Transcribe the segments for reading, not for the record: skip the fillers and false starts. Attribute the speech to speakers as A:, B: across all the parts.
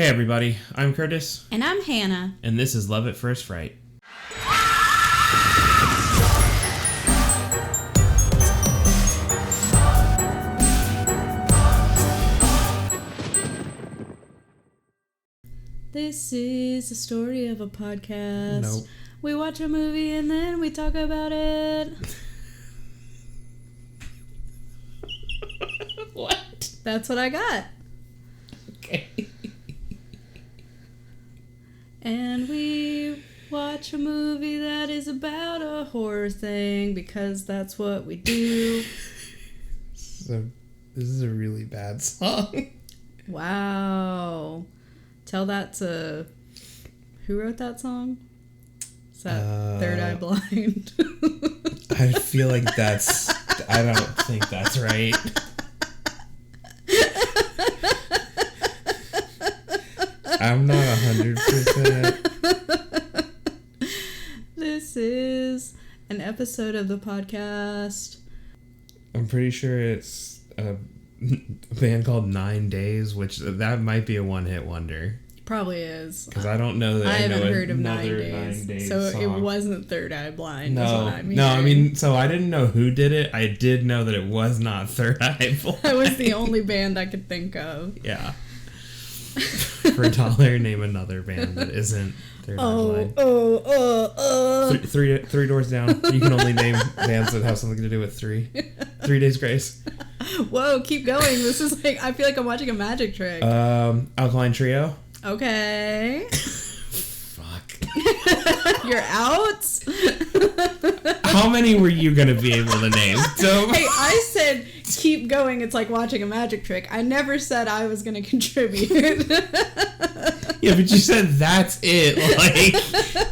A: Hey everybody, I'm Curtis.
B: And I'm Hannah.
A: And this is Love at First Fright.
B: This is the story of a podcast.
A: Nope.
B: We watch a movie and then we talk about it.
A: What?
B: That's what I got.
A: Okay.
B: And we watch a movie that is about a horror thing because that's what we do.
A: So, this is a really bad song.
B: Wow. Tell that to... Who wrote that song? Is that Third Eye Blind?
A: I feel like that's... I don't think that's right. I'm not 100%.
B: This is an episode of the podcast.
A: I'm pretty sure it's a band called 9 Days, which that might be a one-hit wonder.
B: Probably is.
A: Because I don't know that
B: I
A: know
B: haven't heard of 9
A: Days.
B: Days so
A: song.
B: it wasn't Third Eye Blind.
A: No,
B: is what I'm
A: no, I
B: hearing.
A: mean, so I didn't know who did it. I did know that it was not Third Eye Blind.
B: That was the only band I could think of.
A: Yeah. For $1, name another band that isn't Third Eye Blind. Three doors down. You can only name bands that have something to do with 3 Days Grace.
B: Whoa, keep going. This is like, I feel like I'm watching a magic trick.
A: Alkaline Trio.
B: Okay.
A: Fuck.
B: You're out?
A: How many were you going to be able to name? So
B: Hey, I said keep going. It's like watching a magic trick. I never said I was going to contribute.
A: Yeah, but you said that's it. Like,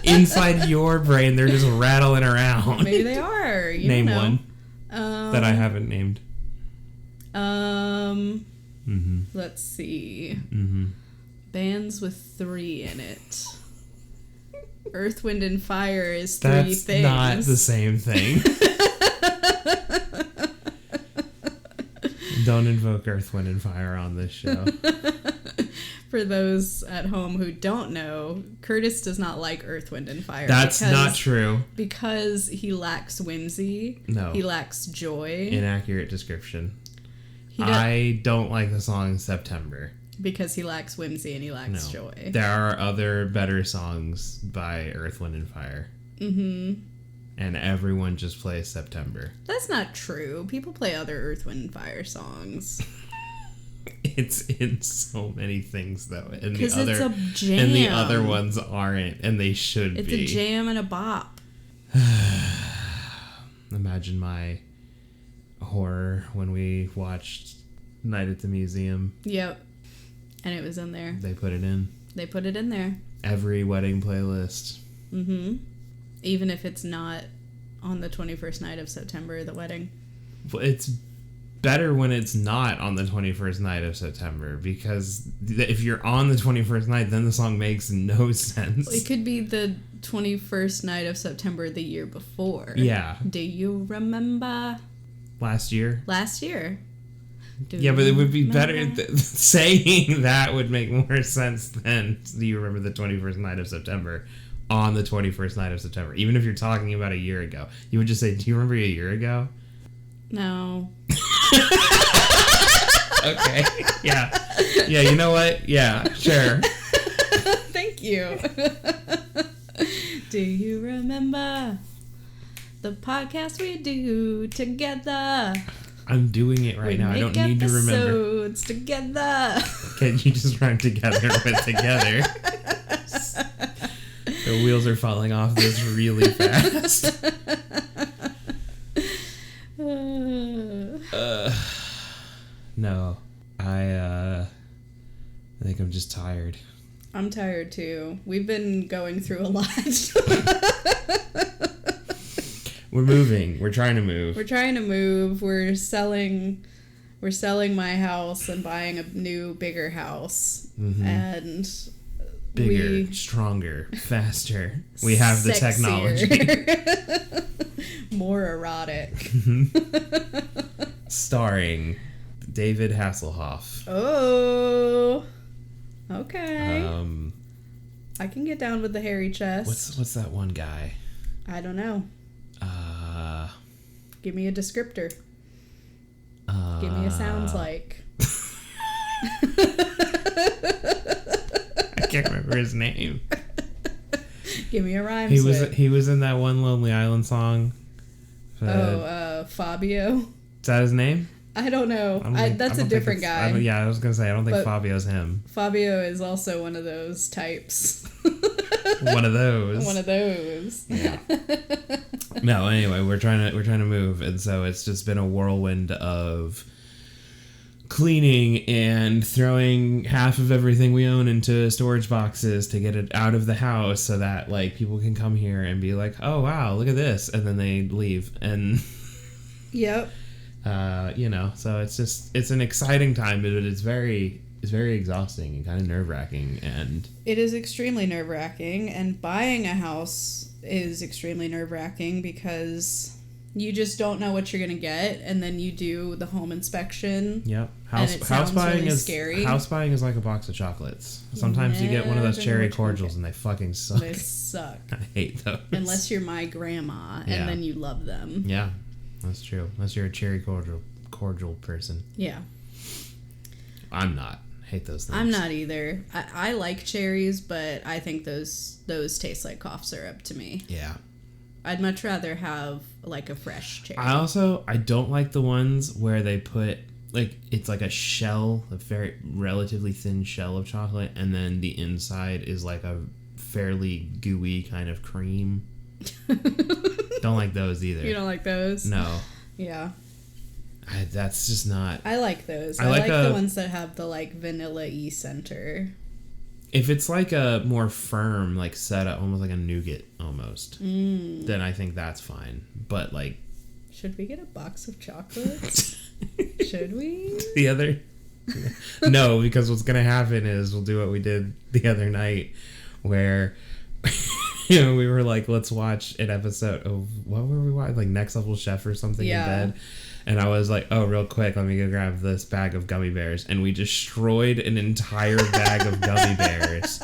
A: inside your brain, they're just rattling around.
B: Maybe they are. You
A: Name
B: don't know.
A: one that I haven't named.
B: Let's see.
A: Mm-hmm.
B: Bands with 3 in it. Earth, Wind, and Fire is 3
A: That's
B: things.
A: not the same thing. Don't invoke Earth, Wind, and Fire on this show.
B: For those at home who don't know, Curtis does not like Earth, Wind, and Fire.
A: That's not true.
B: Because he lacks whimsy.
A: No.
B: He lacks joy.
A: Inaccurate description.
B: He
A: I don't like the song September.
B: Because he lacks whimsy and he lacks joy.
A: There are other better songs by Earth, Wind, and Fire. Mm-hmm. And everyone just plays September.
B: That's not true. People play other Earth, Wind, and Fire songs.
A: It's in so many things, though.
B: Because it's a jam.
A: And the other ones aren't, and they should be.
B: It's a jam and a bop.
A: Imagine my horror when we watched Night at the Museum.
B: Yep. And it was in there.
A: They put it in.
B: They put it in there.
A: Every wedding playlist.
B: Mm-hmm. Even if it's not on the 21st night of September, the wedding.
A: Well, it's better when it's not on the 21st night of September, because if you're on the 21st night, then the song makes no sense.
B: It could be the 21st night of September the year before.
A: Yeah.
B: Do you remember?
A: Last year?
B: Last year.
A: Yeah, but it would be better. Saying that would make more sense than do you remember the 21st night of September on the 21st night of September. Even if you're talking about a year ago. You would just say, do you remember a year ago?
B: No.
A: Okay. Yeah. Yeah, you know what? Yeah, sure.
B: Thank you. Do you remember the podcast we do together?
A: I'm doing it right now. I don't need to remember.
B: Episodes together.
A: Can you just rhyme together with together? The wheels are falling off this really fast. No. I think I'm just tired.
B: I'm tired too. We've been going through a lot.
A: We're moving. We're trying to move.
B: We're trying to move. We're selling my house and buying a new, bigger house. Mm-hmm. And
A: bigger, stronger, faster. We have the technology.
B: More erotic.
A: Starring David Hasselhoff.
B: Oh. Okay. I can get down with the hairy chest.
A: What's that one guy?
B: I don't know. Give me a descriptor. Give me a sounds like.
A: I can't remember his name.
B: Give me a rhyme.
A: He was in that one Lonely Island song.
B: Fabio.
A: Is that his name?
B: I don't know. That's a different guy.
A: I was gonna say I don't think Fabio's him.
B: Fabio is also one of those types.
A: One of those.
B: One of those.
A: Yeah. No. Anyway, we're trying to move, and so it's just been a whirlwind of cleaning and throwing half of everything we own into storage boxes to get it out of the house so that like people can come here and be like, oh wow, look at this, and then they leave. And
B: yep.
A: So it's an exciting time, but it's very exhausting and kind of nerve-wracking. And
B: it is extremely nerve-wracking, and buying a house is extremely nerve-wracking because you just don't know what you're gonna get, and then you do the home inspection.
A: Yep.
B: House buying is scary.
A: House buying is like a box of chocolates. Sometimes you get one of those cherry cordials and they fucking suck.
B: They suck.
A: I hate those.
B: Unless you're my grandma, and then you love them.
A: Yeah, that's true. Unless you're a cherry cordial person.
B: Yeah.
A: I'm not. Hate those things.
B: I'm not either. I like cherries, but I think those taste like cough syrup to me.
A: Yeah.
B: I'd much rather have like a fresh cherry.
A: I don't like the ones where they put like it's like a shell, a very relatively thin shell of chocolate, and then the inside is like a fairly gooey kind of cream. Don't like those either.
B: You don't like those?
A: No.
B: Yeah.
A: That's just not.
B: I like those. I like the ones that have the like vanilla-y center.
A: If it's like a more firm, like set up, almost like a nougat almost, then I think that's fine. But like,
B: should we get a box of chocolates? Should we?
A: No, because what's gonna happen is we'll do what we did the other night, where we were like, let's watch an episode of what were we watching, like Next Level Chef or something in bed. And I was like, oh, real quick, let me go grab this bag of gummy bears. And we destroyed an entire bag of gummy bears.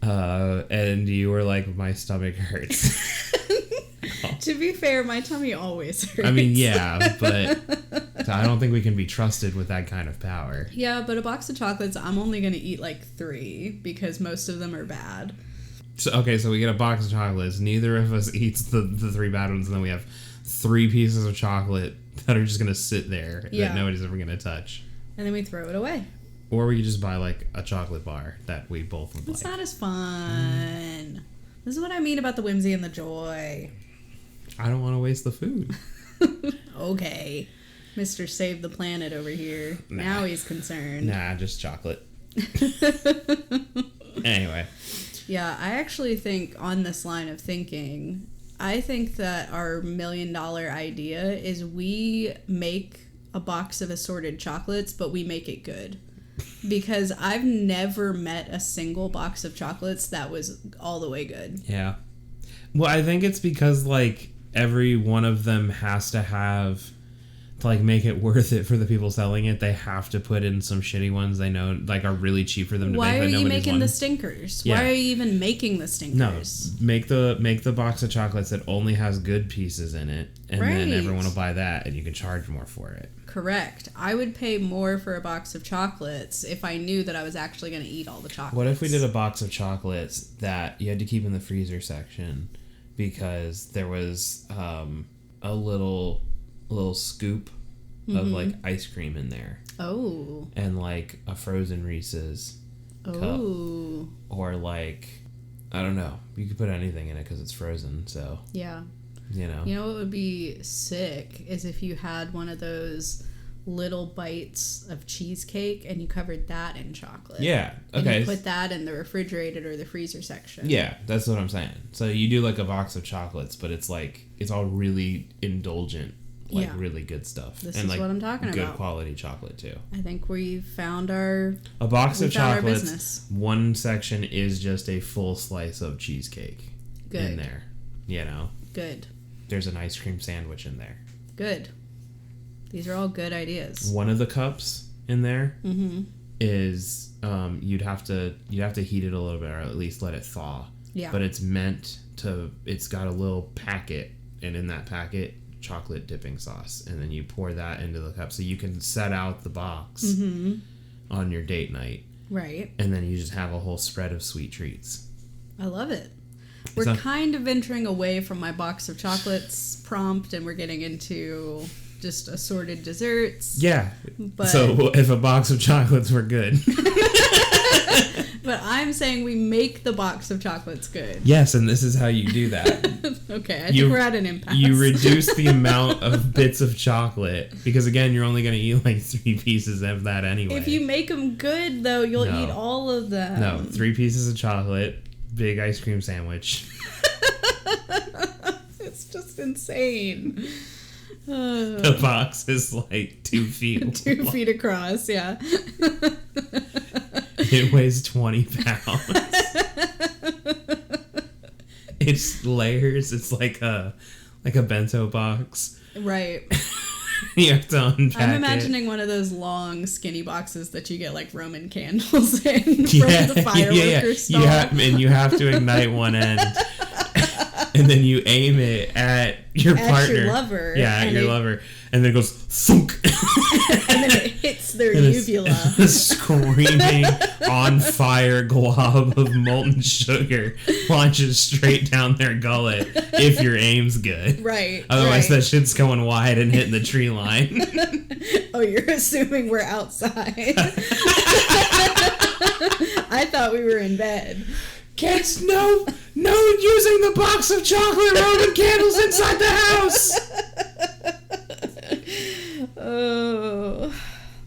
A: And you were like, my stomach hurts.
B: To be fair, my tummy always hurts.
A: I mean, yeah, but I don't think we can be trusted with that kind of power.
B: Yeah, but a box of chocolates, I'm only going to eat like 3 because most of them are bad.
A: So we get a box of chocolates. Neither of us eats the 3 bad ones, and then we have 3 pieces of chocolate that are just going to sit there that nobody's ever going to touch.
B: And then we throw it away.
A: Or we could just buy like a chocolate bar that we both would like.
B: It's not as fun. This is what I mean about the whimsy and the joy.
A: I don't want to waste the food.
B: Okay. Mr. Save the Planet over here. Nah. Now he's concerned.
A: Nah, just chocolate. Anyway.
B: Yeah, I actually think on this line of thinking, I think that our $1 million idea is we make a box of assorted chocolates, but we make it good. Because I've never met a single box of chocolates that was all the way good.
A: Yeah. Well, I think it's because, like, every one of them has to have, to, like, make it worth it for the people selling it, they have to put in some shitty ones they know, like, are really cheap for them to
B: make.
A: Why
B: are you making the stinkers? Yeah. Why are you even making the stinkers?
A: No, make the box of chocolates that only has good pieces in it, and then everyone will buy that, and you can charge more for it.
B: Correct. I would pay more for a box of chocolates if I knew that I was actually going to eat all the chocolates.
A: What if we did a box of chocolates that you had to keep in the freezer section because there was a little scoop of like ice cream in there.
B: Oh.
A: And like a frozen Reese's cup. Or like, I don't know. You could put anything in it because it's frozen. So
B: yeah.
A: You know
B: what would be sick is if you had one of those little bites of cheesecake and you covered that in chocolate.
A: Yeah. Okay.
B: And you put that in the refrigerated or the freezer section.
A: Yeah, that's what I'm saying. So you do like a box of chocolates, but it's like it's all really indulgent, like really good stuff.
B: This
A: and
B: is
A: like
B: what I'm talking
A: good
B: about. Good
A: quality chocolate too.
B: I think we found
A: a box of chocolates. One section is just a full slice of cheesecake in there. You know.
B: Good.
A: There's an ice cream sandwich in there.
B: Good. These are all good ideas.
A: One of the cups in there is you'd have to heat it a little bit, or at least let it thaw.
B: Yeah.
A: But it's got a little packet, and in that packet, chocolate dipping sauce, and then you pour that into the cup, so you can set out the box on your date night.
B: Right.
A: And then you just have a whole spread of sweet treats.
B: I love it. We're kind of venturing away from my box of chocolates prompt, and we're getting into just assorted desserts.
A: Yeah.
B: But,
A: so if a box of chocolates were good.
B: But I'm saying we make the box of chocolates good.
A: Yes, and this is how you do that.
B: Okay, I think we're at an impasse.
A: You reduce the amount of bits of chocolate, because again, you're only going to eat like 3 pieces of that anyway.
B: If you make them good, though, you'll eat all of them.
A: No, 3 pieces of chocolate, big ice cream sandwich.
B: It's just insane.
A: The box is like 2 feet
B: 2 feet across, yeah.
A: It weighs 20 pounds. It's layers. It's like a bento box.
B: Right.
A: You have to unpack
B: I'm imagining one of those long, skinny boxes that you get like Roman candles in from the fireworker stall.
A: And you have to ignite one end. And then you aim it at your partner.
B: Your lover.
A: Yeah, at your lover. And then it goes thunk.
B: And then it hits their uvula.
A: A screaming on fire glob of molten sugar launches straight down their gullet if your aim's good.
B: Right.
A: Otherwise, that shit's going wide and hitting the tree line.
B: Oh, you're assuming we're outside. I thought we were in bed.
A: Kids, no using the box of chocolate Roman candles inside the house.
B: Oh,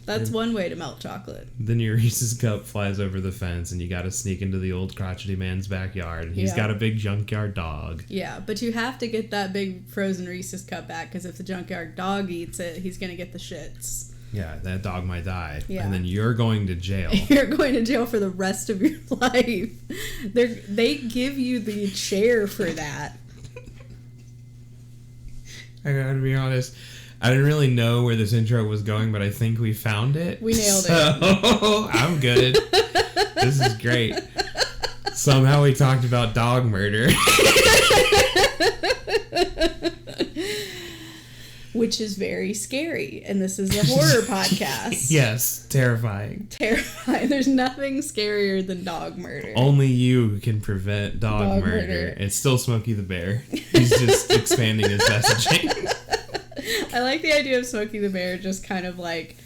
B: that's one way to melt chocolate.
A: Then your Reese's cup flies over the fence, and you got to sneak into the old crotchety man's backyard. And he's got a big junkyard dog.
B: Yeah, but you have to get that big frozen Reese's cup back, because if the junkyard dog eats it, he's gonna get the shits.
A: Yeah, that dog might die.
B: Yeah.
A: And then you're going to jail.
B: You're going to jail for the rest of your life. They give you the chair for that.
A: I gotta be honest. I didn't really know where this intro was going, but I think we found it.
B: We nailed
A: it. I'm good. This is great. Somehow we talked about dog murder.
B: Which is very scary. And this is a horror podcast.
A: Yes, terrifying.
B: Terrifying. There's nothing scarier than dog murder.
A: Only you can prevent dog murder. It's still Smokey the Bear. He's just expanding his messaging.
B: I like the idea of Smokey the Bear just kind of like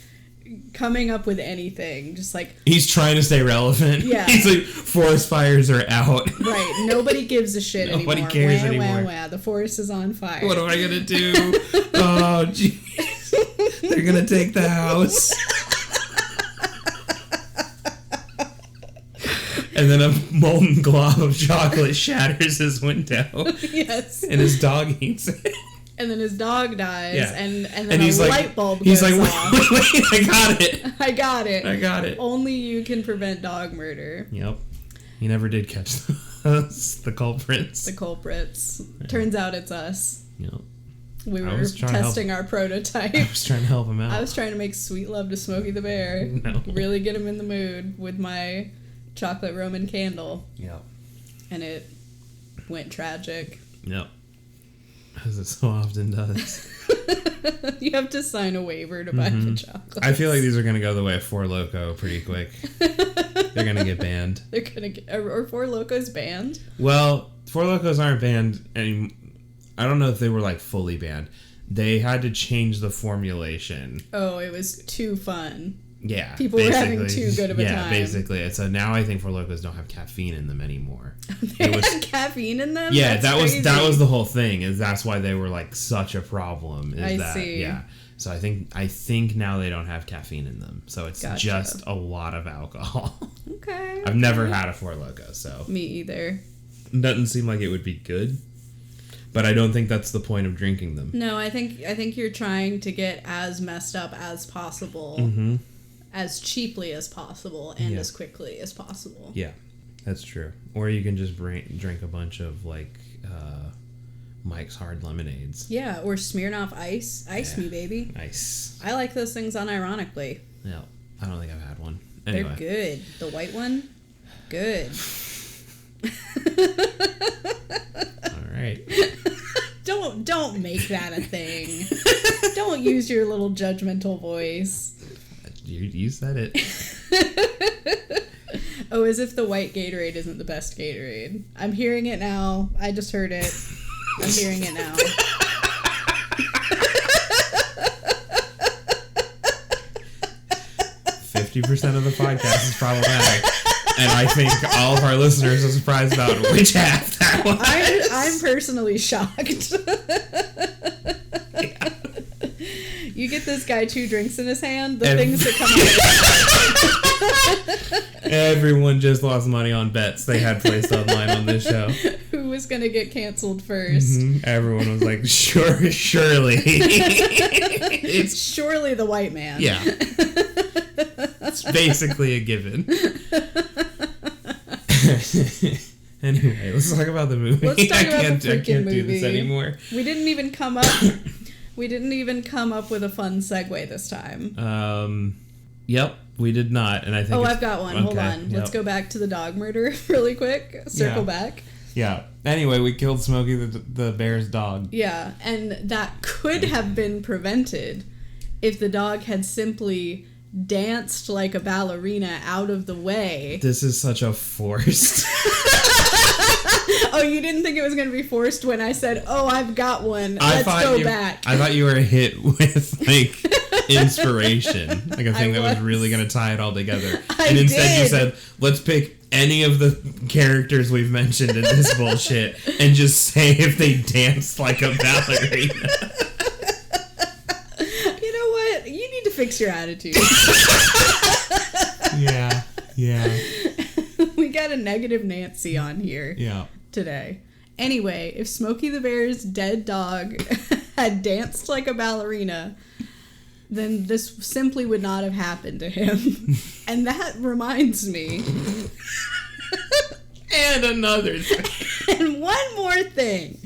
B: coming up with anything. Just like...
A: He's trying to stay relevant.
B: Yeah.
A: He's like, forest fires are out.
B: Right. Nobody gives a shit anymore.
A: Nobody cares anymore.
B: Wah. The forest is on fire.
A: What am I going to do? Oh, jeez. They're going to take the house. And then a molten glob of chocolate shatters his window.
B: Yes.
A: And his dog eats it.
B: And then his dog dies,
A: yeah.
B: and then a light bulb goes
A: off. He's like, wait, I got it.
B: Only you can prevent dog murder.
A: Yep. He never did catch the culprits.
B: The culprits. Yeah. Turns out it's us.
A: Yep.
B: We were testing our prototype.
A: I was trying to help him out.
B: I was trying to make sweet love to Smokey the Bear.
A: No.
B: Really get him in the mood with my chocolate Roman candle.
A: Yep.
B: And it went tragic.
A: Yep. As it so often does.
B: You have to sign a waiver to buy the chocolate.
A: I feel like these are going to go the way of Four Loko pretty quick. They're going to get banned.
B: They're going to get... Are Four Lokos banned?
A: Well, Four Lokos aren't banned anymore. I don't know if they were like fully banned. They had to change the formulation.
B: Oh, it was too fun.
A: Yeah.
B: People were having too good of a time.
A: Yeah, basically. So now I think Four Lokos don't have caffeine in them anymore.
B: They had caffeine in them?
A: Yeah,
B: That's
A: that was the whole thing. Is that's why they were like such a problem.
B: I see.
A: Yeah. So I think now they don't have caffeine in them. So it's just a lot of alcohol.
B: Okay.
A: I've never had a Four Loko, so
B: me either.
A: It doesn't seem like it would be good. But I don't think that's the point of drinking them.
B: No, I think you're trying to get as messed up as possible.
A: Mm-hmm.
B: As cheaply as possible and as quickly as possible.
A: Yeah, that's true. Or you can just drink a bunch of like Mike's Hard Lemonades.
B: Yeah, or Smirnoff Ice. Ice me, baby.
A: Ice.
B: I like those things unironically.
A: No, I don't think I've had one. Anyway.
B: They're good. The white one, good.
A: All right.
B: Don't make that a thing. Don't use your little judgmental voice.
A: You said it.
B: Oh, as if the white Gatorade isn't the best Gatorade. I'm hearing it now. I just heard it. I'm hearing it now.
A: 50% of the podcast is problematic. And I think all of our listeners are surprised about which half that was.
B: I'm personally shocked.
A: Yeah.
B: You get this guy 2 drinks in his hand, the things that come out.
A: Everyone just lost money on bets they had placed online on this show.
B: Who was going to get canceled first?
A: Mm-hmm. Everyone was like, surely. It's
B: surely the white man.
A: Yeah. It's basically a given. Anyway, let's talk about the movie.
B: Let's talk about the
A: I
B: freaking
A: can't
B: movie.
A: do this anymore.
B: We didn't even come up with a fun segue this time.
A: Yep, we did not, and I think.
B: I've got one. Okay, hold on. Yep. Let's go back to the dog murder really quick. Circle back.
A: Yeah. Anyway, we killed Smokey the Bear's dog.
B: Yeah, and that could have been prevented if the dog had simply danced like a ballerina out of the way.
A: This is such a forced.
B: Oh, you didn't think it was going to be forced when I said, "Oh, I've got one. Let's go back."
A: I thought you were hit with like inspiration, like a thing that was really going to tie it all together. And instead you said, "Let's pick any of the characters we've mentioned in this bullshit and just say if they danced like a ballerina."
B: You know what? You need to fix your attitude.
A: Yeah.
B: We got a negative Nancy on here.
A: Yeah.
B: Today. Anyway, if Smokey the Bear's dead dog had danced like a ballerina, then this simply would not have happened to him. And that reminds me.
A: And another thing.
B: And one more thing.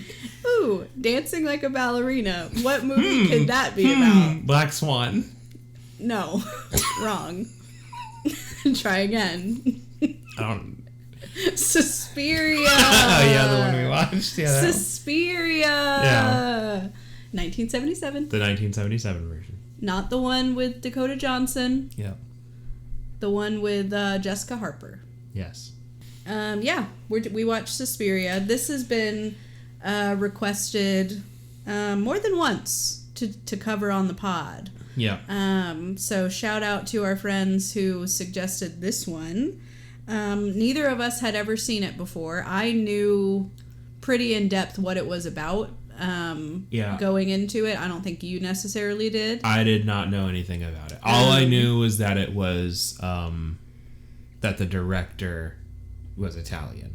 B: Ooh, dancing like a ballerina. What movie could that be about?
A: Black Swan.
B: No. Wrong. Try again.
A: I don't.
B: Suspiria.
A: Oh yeah, the one we watched. Yeah.
B: Suspiria.
A: Yeah.
B: 1977.
A: The 1977 version.
B: Not the one with Dakota Johnson.
A: Yeah.
B: The one with Jessica Harper.
A: Yes.
B: Yeah, we watched Suspiria. This has been requested more than once to cover on the pod.
A: Yeah.
B: So shout out to our friends who suggested this one. Neither of us had ever seen it before. I knew pretty in depth what it was about going into it. I don't think you necessarily did.
A: I did not know anything about it. All I knew was that it was that the director was Italian.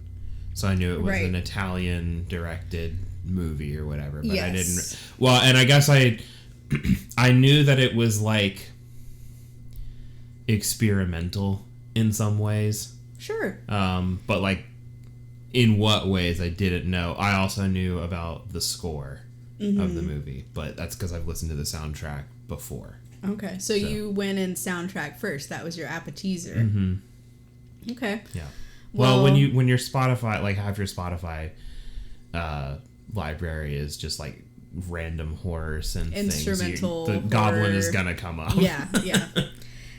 A: So I knew it was an Italian directed movie or whatever. But I didn't. Well, and I guess I knew that it was like experimental in some ways.
B: Sure.
A: But like in what ways I didn't know. I also knew about the score of the movie, but that's because I've listened to the soundtrack before.
B: Okay, so you went in soundtrack first. That was your appetizer.
A: Mm-hmm.
B: Okay.
A: Yeah. Well, when your Spotify, like half your Spotify library is just like random horror and
B: instrumental
A: things, the goblin is gonna come up.
B: Yeah.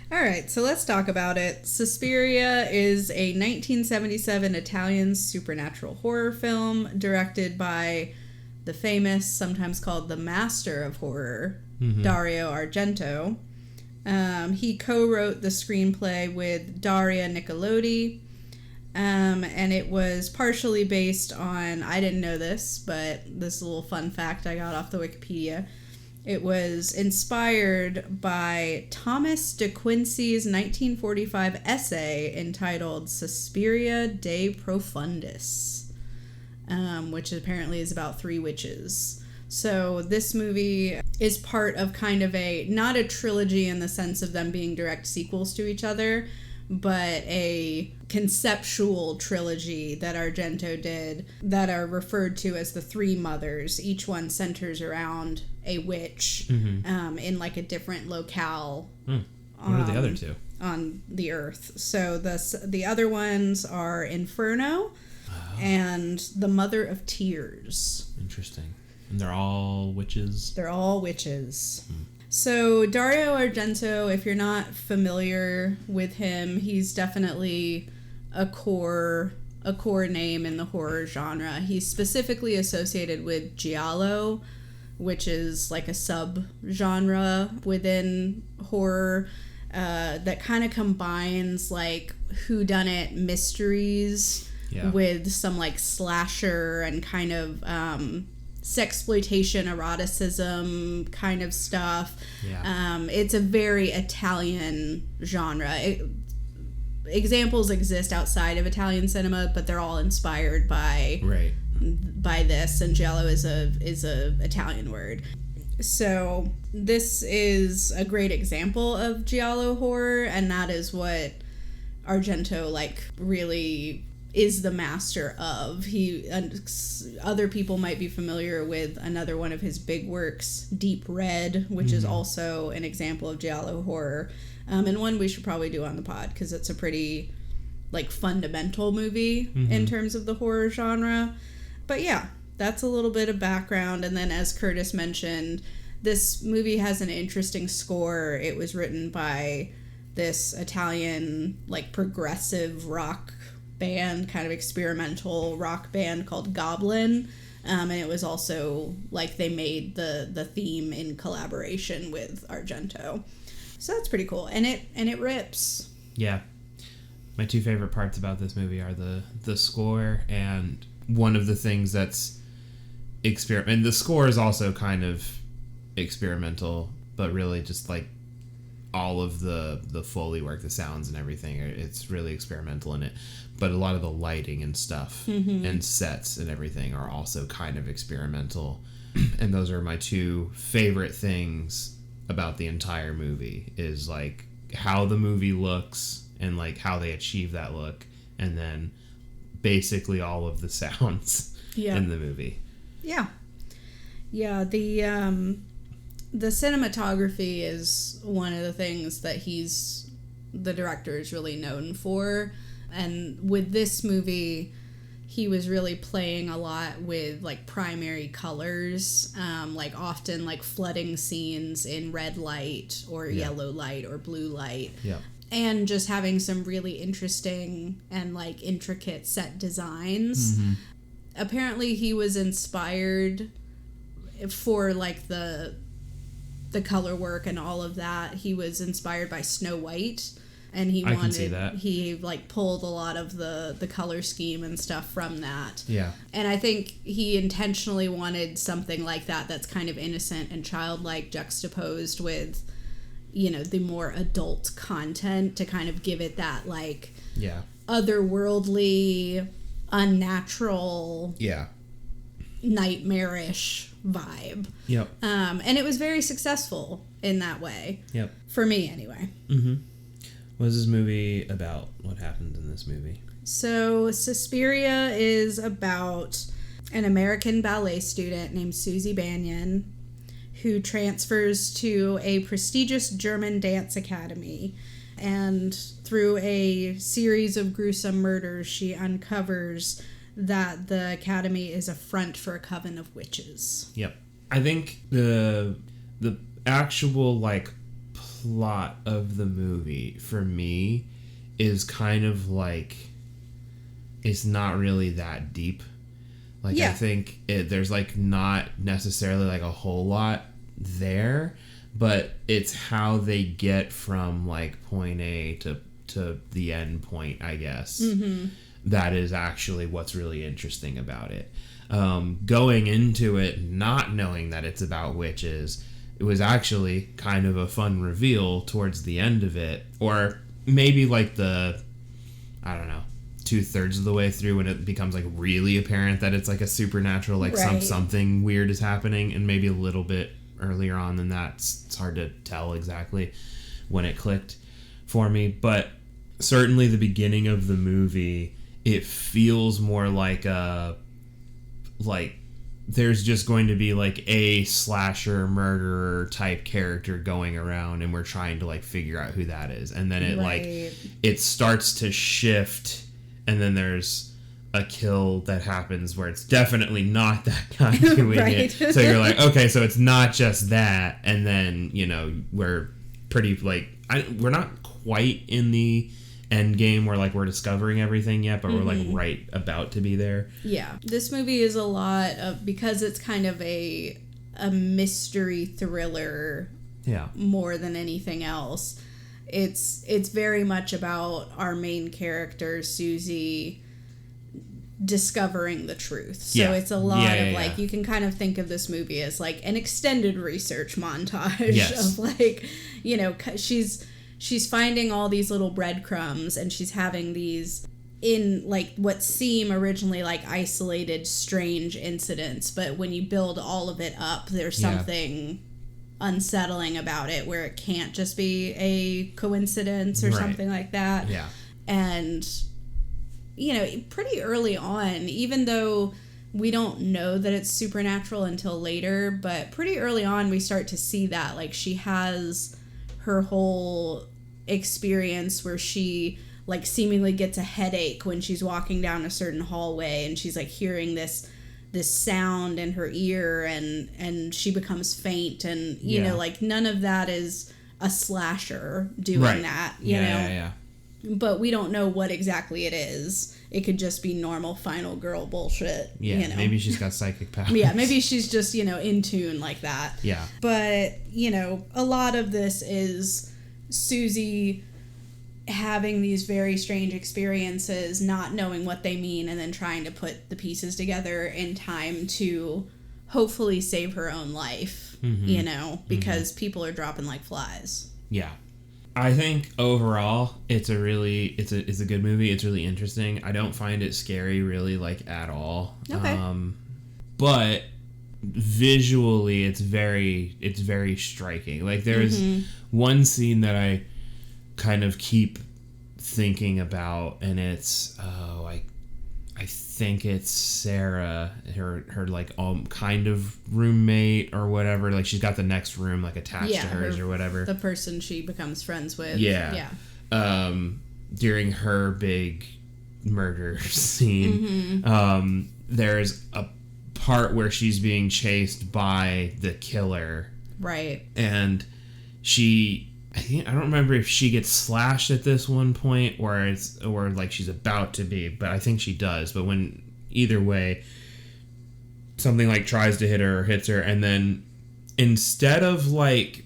B: All right, so let's talk about it. Suspiria is a 1977 Italian supernatural horror film directed by the famous, sometimes called the master of horror, Dario Argento. He co-wrote the screenplay with Daria Nicolodi, and it was partially based on, I didn't know this, but this is a little fun fact I got off the Wikipedia. It was inspired by Thomas de Quincey's 1945 essay entitled Suspiria de Profundis, which apparently is about 3 witches. So this movie is part of kind of not a trilogy in the sense of them being direct sequels to each other, but a conceptual trilogy that Argento did that are referred to as the 3 mothers. Each one centers around a witch in like a different locale.
A: What are the other 2?
B: on the earth. So the other ones are Inferno and The Mother of Tears.
A: Interesting. And they're all witches?
B: They're all witches. So Dario Argento, if you're not familiar with him, he's definitely a core name in the horror genre. He's specifically associated with giallo, which is like a sub-genre within horror that kind of combines like whodunit mysteries with some like slasher and kind of sexploitation, eroticism kind of stuff. It's a very Italian genre. Examples exist outside of Italian cinema, but they're all inspired by this, and giallo is a Italian word. So this is a great example of giallo horror, and that is what Argento like really is the master of. Other people might be familiar with another one of his big works, Deep Red, which is also an example of giallo horror, and one we should probably do on the pod because it's a pretty like fundamental movie in terms of the horror genre. But yeah, that's a little bit of background. And then, as Curtis mentioned, this movie has an interesting score. It was written by this Italian like progressive rock band, kind of experimental rock band called Goblin, and it was also like they made the theme in collaboration with Argento. So that's pretty cool, and it rips. Yeah,
A: my two favorite parts about this movie are the score, and one of the things that's and the score is also kind of experimental, but really just like all of the Foley work, the sounds and everything, it's really experimental in it. But a lot of the lighting and stuff and sets and everything are also kind of experimental. And those are my two favorite things about the entire movie, is like how the movie looks and like how they achieve that look, and then basically all of the sounds in the movie.
B: The cinematography is one of the things that the director is really known for. And with this movie, he was really playing a lot with like primary colors, like often like flooding scenes in red light or yellow light or blue light. And just having some really interesting and like intricate set designs. Apparently he was inspired for like the color work and all of that. He was inspired by Snow White, and he like pulled a lot of the color scheme and stuff from that. And I think he intentionally wanted something like that that's kind of innocent and childlike, juxtaposed with, you know, the more adult content, to kind of give it that like otherworldly, unnatural, nightmarish vibe. And it was very successful in that way. For me, anyway.
A: What is this movie about? What happens in this movie?
B: So, Suspiria is about an American ballet student named Susie Banyan who transfers to a prestigious German dance academy. And through a series of gruesome murders, she uncovers that the academy is a front for a coven of witches.
A: I think the actual like plot of the movie for me is kind of like, it's not really that deep. Like I think there's like not necessarily like a whole lot there, but it's how they get from like point A to the end point, I guess. That is actually what's really interesting about it. Going into it not knowing that it's about witches, it was actually kind of a fun reveal towards the end of it, or maybe like the, I don't know, 2/3 of the way through, when it becomes like really apparent that it's like a supernatural, like something weird is happening, and maybe a little bit earlier on than that. It's hard to tell exactly when it clicked for me, but certainly the beginning of the movie, it feels more like a there's just going to be like a slasher murderer type character going around, and we're trying to like figure out who that is, and then it like it starts to shift, and then there's a kill that happens where it's definitely not that guy doing it. So you're like, okay, so it's not just that, and then we're pretty like we're not quite in the end game where like we're discovering everything yet, but we're like right about to be there.
B: Yeah, this movie is a lot of, because it's kind of a mystery thriller, more than anything else. It's very much about our main character Susie discovering the truth. So it's a lot of like you can kind of think of this movie as like an extended research montage of like she's finding all these little breadcrumbs, and she's having these in like what seem originally like isolated strange incidents, but when you build all of it up, there's something unsettling about it where it can't just be a coincidence or something like that. And pretty early on, even though we don't know that it's supernatural until later, but pretty early on we start to see that like she has her whole experience where she like seemingly gets a headache when she's walking down a certain hallway, and she's like hearing this sound in her ear, and she becomes faint, and you know, like none of that is a slasher doing that, you know. But we don't know what exactly it is. It could just be normal final girl bullshit.
A: Yeah, maybe she's got psychic powers.
B: Yeah, maybe she's just, in tune like that.
A: Yeah.
B: But, a lot of this is Susie having these very strange experiences, not knowing what they mean, and then trying to put the pieces together in time to hopefully save her own life, because people are dropping like flies.
A: Yeah. I think overall it's a good movie. It's really interesting. I don't find it scary really like at all.
B: Okay.
A: But visually it's very striking. Like there's one scene that I kind of keep thinking about, and it's I think it's Sarah, her like kind of roommate or whatever. Like she's got the next room like attached to hers or whatever.
B: The person she becomes friends with.
A: Yeah. During her big murder scene, there's a part where she's being chased by the killer.
B: Right.
A: And I don't remember if she gets slashed at this one point or like she's about to be, but I think she does. But either way, something like tries to hit her or hits her, and then instead of like,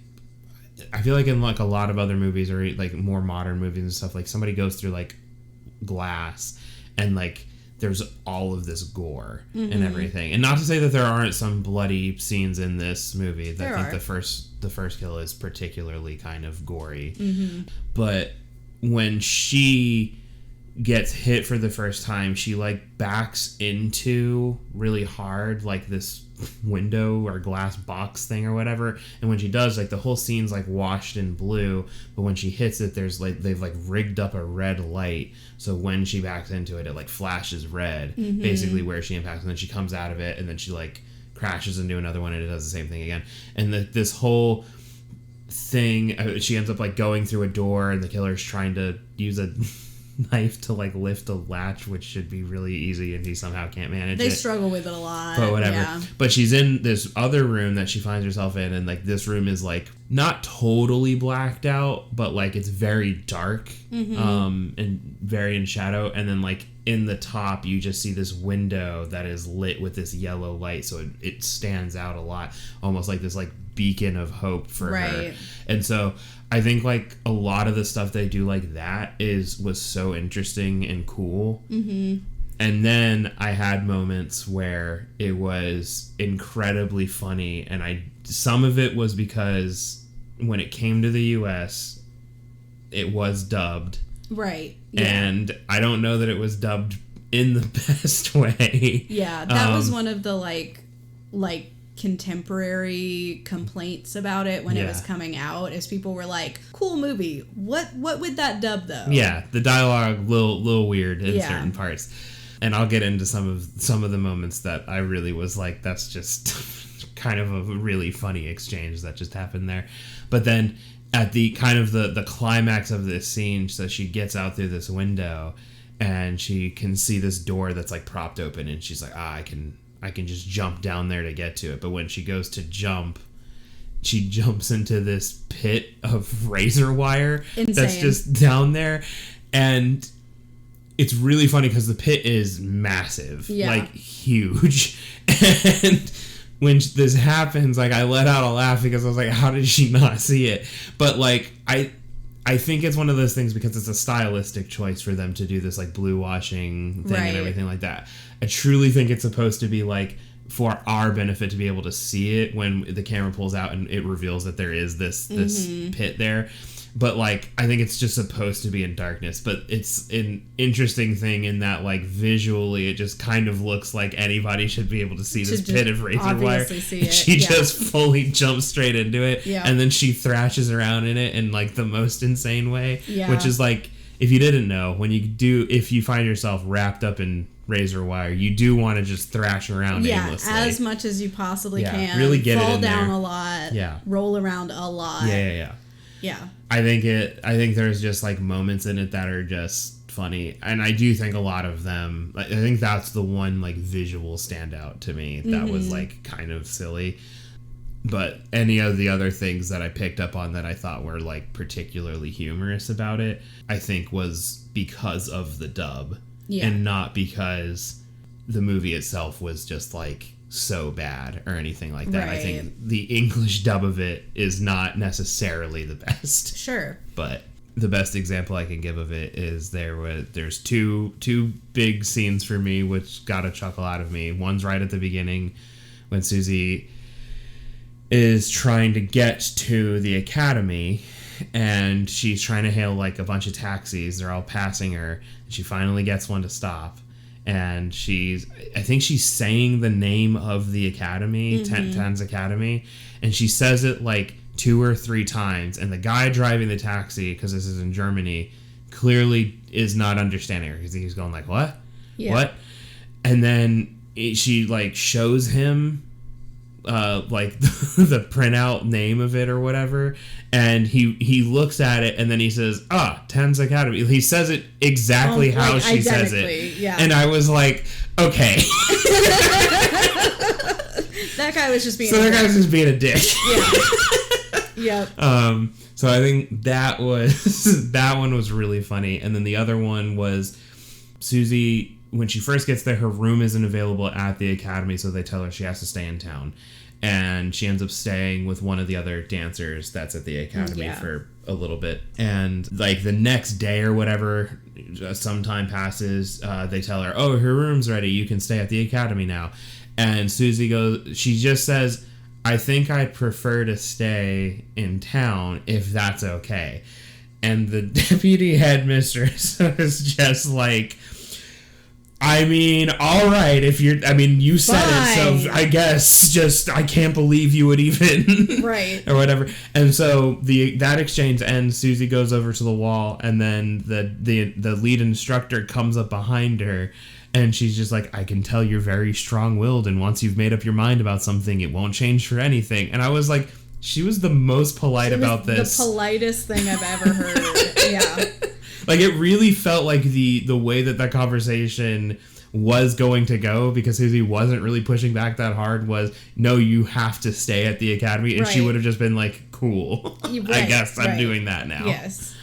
A: I feel like in like a lot of other movies or like more modern movies and stuff, like somebody goes through like glass and like there's all of this gore and everything. And not to say that there aren't some bloody scenes in this movie. I think the first kill is particularly kind of gory. But when she gets hit for the first time, she like backs into really hard like this window or glass box thing or whatever, and when she does, like the whole scene's like washed in blue, but when she hits it, there's like they've like rigged up a red light, so when she backs into it, it like flashes red basically where she impacts, and then she comes out of it, and then she like crashes into another one, and it does the same thing again. And this whole thing, she ends up like going through a door, and the killer's trying to use a knife to like lift a latch, which should be really easy, and he somehow can't manage it.
B: They struggle with it a lot,
A: but whatever. But she's in this other room that she finds herself in, and like this room is like not totally blacked out, but like it's very dark and very in shadow, and then like in the top you just see this window that is lit with this yellow light, so it stands out a lot, almost like this like beacon of hope for her. And so I think like a lot of the stuff they do like that was so interesting and cool. And then I had moments where it was incredibly funny, and some of it was because when it came to the US, it was dubbed. Right. Yeah. And I don't know that it was dubbed in the best way.
B: Yeah, that was one of the like contemporary complaints about it when it was coming out, is people were like, cool movie, what would that dub though?
A: Yeah, the dialogue little weird in certain parts. And I'll get into some of the moments that I really was like, that's just kind of a really funny exchange that just happened there. But then at the kind of the climax of this scene, so she gets out through this window and she can see this door that's like propped open, and she's like, I can just jump down there to get to it. But when she goes to jump, she jumps into this pit of razor wire. Insane. That's just down there. And it's really funny because the pit is massive, like huge. And when this happens, like, I let out a laugh because I was like, how did she not see it? But like, I think it's one of those things because it's a stylistic choice for them to do this like blue washing thing and everything like that. I truly think it's supposed to be like for our benefit to be able to see it when the camera pulls out and it reveals that there is this pit there. But like, I think it's just supposed to be in darkness, but it's an interesting thing in that like visually it just kind of looks like anybody should be able to see this pit of razor wire. She just fully jumps straight into it, and then she thrashes around in it in like the most insane way, which is like, if you didn't know, if you find yourself wrapped up in razor wire, you do want to just thrash around aimlessly
B: as much as you possibly can.
A: Really get
B: fall
A: it in
B: down
A: there.
B: A lot, roll around a lot. Yeah.
A: I think there's just like moments in it that are just funny, and I do think a lot of them, I think that's the one like visual standout to me that was like kind of silly. But any of the other things that I picked up on that I thought were like particularly humorous about it, I think was because of the dub, and not because the movie itself was just like so bad or anything like that. I think the English dub of it is not necessarily the best.
B: Sure.
A: But the best example I can give of it is there's two big scenes for me which got a chuckle out of me. One's right at the beginning when Susie is trying to get to the academy and she's trying to hail like a bunch of taxis. They're all passing her, and she finally gets one to stop. And I think she's saying the name of the academy, Ten's Academy, and she says it like 2 or 3 times, and the guy driving the taxi, because this is in Germany, clearly is not understanding her, because he's going like, what? What? And then she like shows him like the printout name of it or whatever, and he looks at it, and then he says, Ten's Academy. He says it exactly how like she says it. And I was like, okay.
B: That guy was just being
A: a dick.
B: Yep.
A: So I think that one was really funny. And then the other one was Susie, when she first gets there, her room isn't available at the academy, so they tell her she has to stay in town. And she ends up staying with one of the other dancers that's at the academy for a little bit. And like the next day or whatever, some time passes, they tell her, her room's ready, you can stay at the academy now. And Susie she just says, I think I'd prefer to stay in town if that's okay. And the deputy headmistress was just like, I mean, all right, you said it, so I guess I can't believe you would even,
B: right,
A: or whatever. And so that exchange ends. Susie goes over to the wall, and then the lead instructor comes up behind her, and she's just like, I can tell you're very strong-willed, and once you've made up your mind about something, it won't change for anything. And I was like, she was the most polite about this.
B: The politest thing I've ever heard. Yeah.
A: Like, it really felt like the way that conversation was going to go, because Susie wasn't really pushing back that hard, was, no, you have to stay at the academy. And she would have just been like, cool. I guess I'm doing that now.
B: Yes.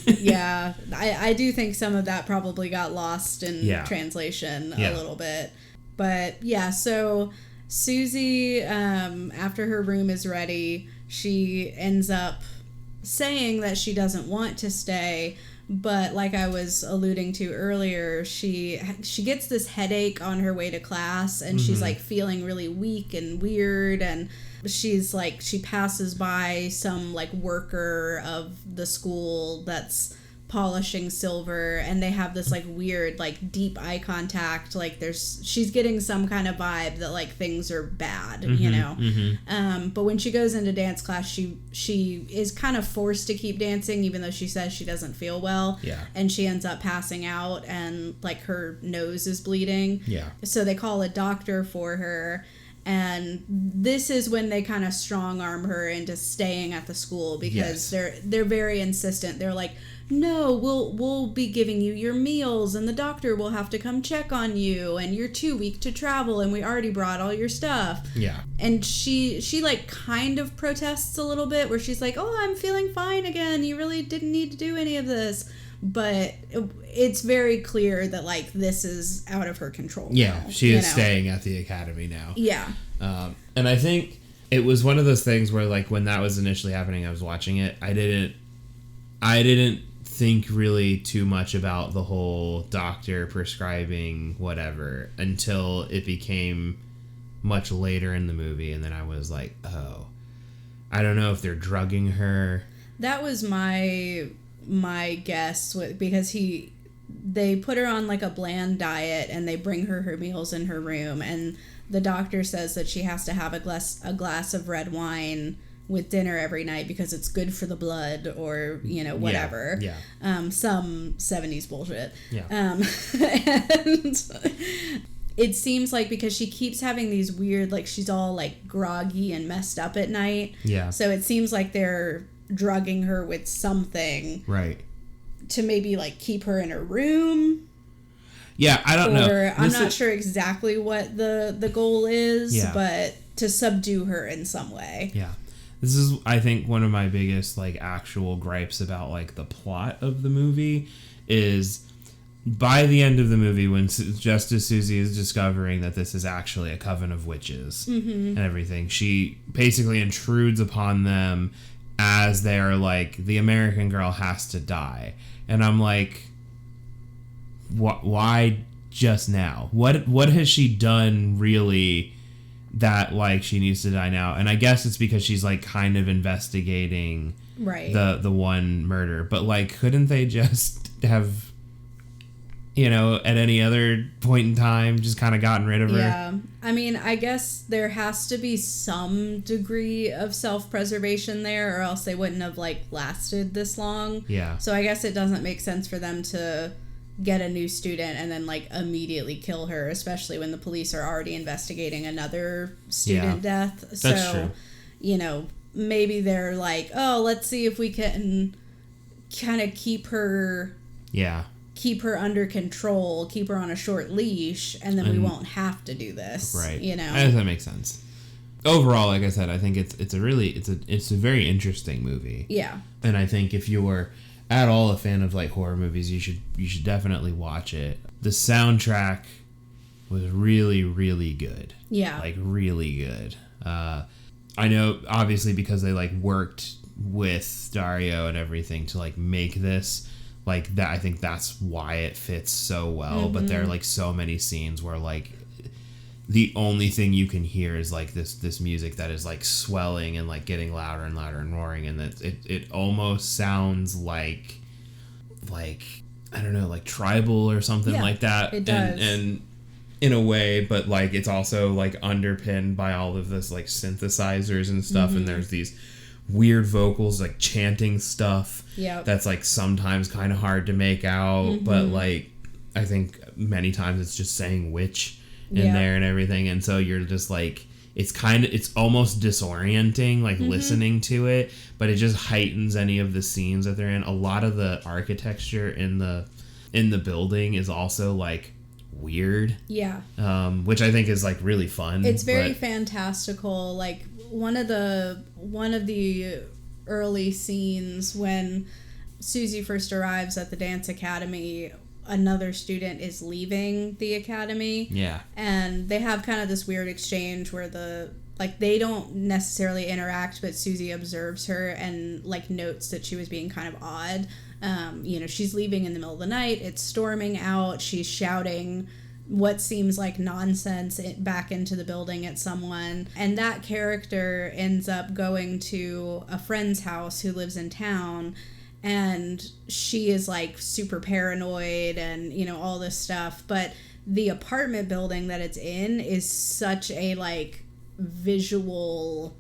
B: Yeah. I do think some of that probably got lost in translation a little bit. But yeah, so Susie, after her room is ready, she ends up saying that she doesn't want to stay. But like I was alluding to earlier, she gets this headache on her way to class, and she's like feeling really weak and weird, and she's like, she passes by some like worker of the school that's polishing silver, and they have this like weird like deep eye contact, like she's getting some kind of vibe that like things are bad, you know. But when she goes into dance class, she is kind of forced to keep dancing even though she says she doesn't feel well, and she ends up passing out and like her nose is bleeding, so they call a doctor for her. And this is when they kind of strong arm her into staying at the school, because they're very insistent. They're like, no, we'll be giving you your meals, and the doctor will have to come check on you, and you're too weak to travel, and we already brought all your stuff. And she like kind of protests a little bit, where she's like, oh, I'm feeling fine again, you really didn't need to do any of this. But it's very clear that like this is out of her control now,
A: she is staying at the academy now. And I think it was one of those things where like when that was initially happening, I was watching it, I didn't think really too much about the whole doctor prescribing whatever until it became much later in the movie, and then I was like, oh, I don't know if they're drugging her.
B: That was my guess, because they put her on like a bland diet, and they bring her meals in her room, and the doctor says that she has to have a glass of red wine with dinner every night because it's good for the blood, or you know, whatever. Some 70s bullshit. And it seems like because she keeps having these weird, like she's all like groggy and messed up at night, so it seems like they're drugging her with something, right, to maybe like keep her in her room.
A: I don't know.
B: I'm not sure exactly what the goal is, but to subdue her in some way. This
A: is, I think, one of my biggest like actual gripes about like the plot of the movie is by the end of the movie, when just as Susie is discovering that this is actually a coven of witches and everything, she basically intrudes upon them as they're like, the American girl has to die. And I'm like, why just now? What has she done really that like she needs to die now? And I guess it's because she's like kind of investigating the one murder. But like, couldn't they just have, you know, at any other point in time just kind of gotten rid of her?
B: I mean, I guess there has to be some degree of self-preservation there, or else they wouldn't have like lasted this long. So I guess it doesn't make sense for them to get a new student and then like immediately kill her, especially when the police are already investigating another student death.
A: That's true.
B: You know, maybe they're like, oh, let's see if we can kind of keep her under control, keep her on a short leash, and then we won't have to do this. Right. You know?
A: I guess that makes sense. Overall, like I said, I think it's a very interesting movie. And I think if you were at all a fan of like horror movies, you should definitely watch it. The soundtrack was really, really good. Like really good. I know obviously because they like worked with Dario and everything to like make this. Like that, I think that's why it fits so well. But there are like so many scenes where like the only thing you can hear is like this music that is like swelling and like getting louder and louder and roaring, and it almost sounds like I don't know, like tribal or something like that.
B: It does.
A: And in a way, but like it's also like underpinned by all of this like synthesizers and stuff, and there's these weird vocals like chanting stuff that's like sometimes kind of hard to make out, but like I think many times it's just saying witch in there and everything, and so you're just like, it's almost disorienting like listening to it, but it just heightens any of the scenes that they're in. A lot of the architecture in the building is also like weird, which I think is like really fun.
B: It's very fantastical. Like one of the early scenes when Susie first arrives at the dance academy, another student is leaving the academy. And they have kind of this weird exchange where they don't necessarily interact, but Susie observes her and like notes that she was being kind of odd. You know, she's leaving in the middle of the night. It's storming out. She's shouting what seems like nonsense back into the building at someone, and that character ends up going to a friend's house who lives in town, and she is like super paranoid and, you know, all this stuff. But the apartment building that it's in is such a like visual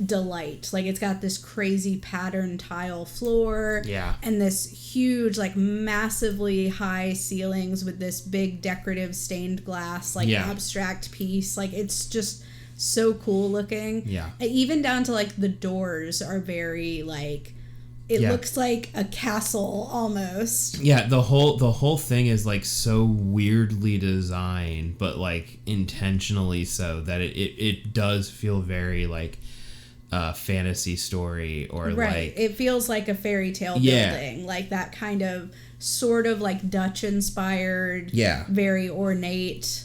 B: delight. Like, it's got this crazy pattern tile floor and this huge, like, massively high ceilings with this big decorative stained glass, like, abstract piece. Like, it's just so cool looking. Even down to like the doors are very like, it looks like a castle almost.
A: The whole thing is like so weirdly designed, but like intentionally so that it does feel very like a fantasy story, or like
B: it feels like a fairy tale building, like that kind of sort of like Dutch inspired, very ornate.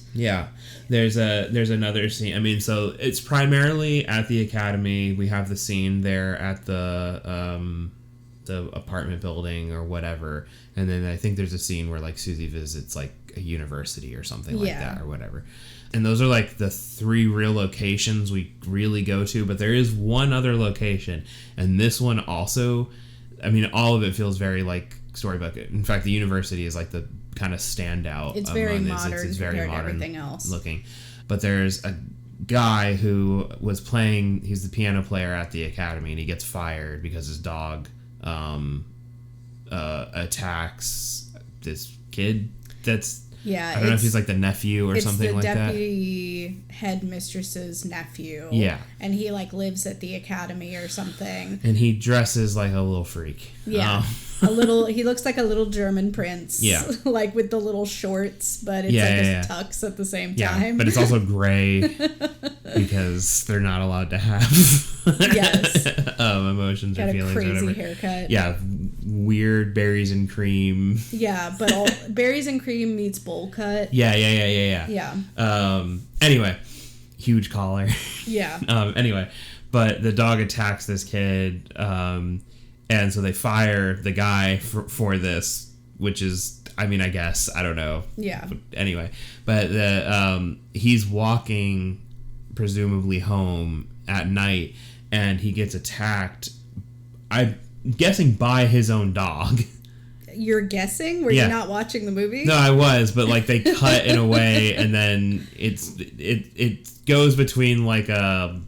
B: There's
A: another scene. I mean, so it's primarily at the academy. We have the scene there at the apartment building or whatever, and then I think there's a scene where like Susie visits like a university or something like that or whatever. And those are like the 3 real locations we really go to, but there is one other location, and this one also, I mean, all of it feels very like storybook. In fact, the university is like the kind of standout.
B: It's very modern. It's very modern everything else
A: looking. But there's a guy who was playing, he's the piano player at the academy, and he gets fired because his dog attacks this kid that's I don't know if he's like the nephew or something like that.
B: It's the deputy headmistress's nephew. And he like lives at the academy or something.
A: And he dresses like a little freak.
B: He looks like a little German prince. Like with the little shorts, but it's a tux at the same time.
A: But it's also gray because they're not allowed to have emotions or feelings.
B: Got a crazy
A: or whatever.
B: haircut.
A: Weird berries and cream.
B: But all berries and cream meets bowl cut.
A: Anyway, huge collar. Anyway, but the dog attacks this kid, and so they fire the guy for this, which is, I mean, I guess, I don't know. But anyway, but he's walking presumably home at night, and he gets attacked, I'm guessing, by his own dog.
B: You're guessing? Were you not watching the movie?
A: No, I was, but like they cut in a way, and then it goes between like a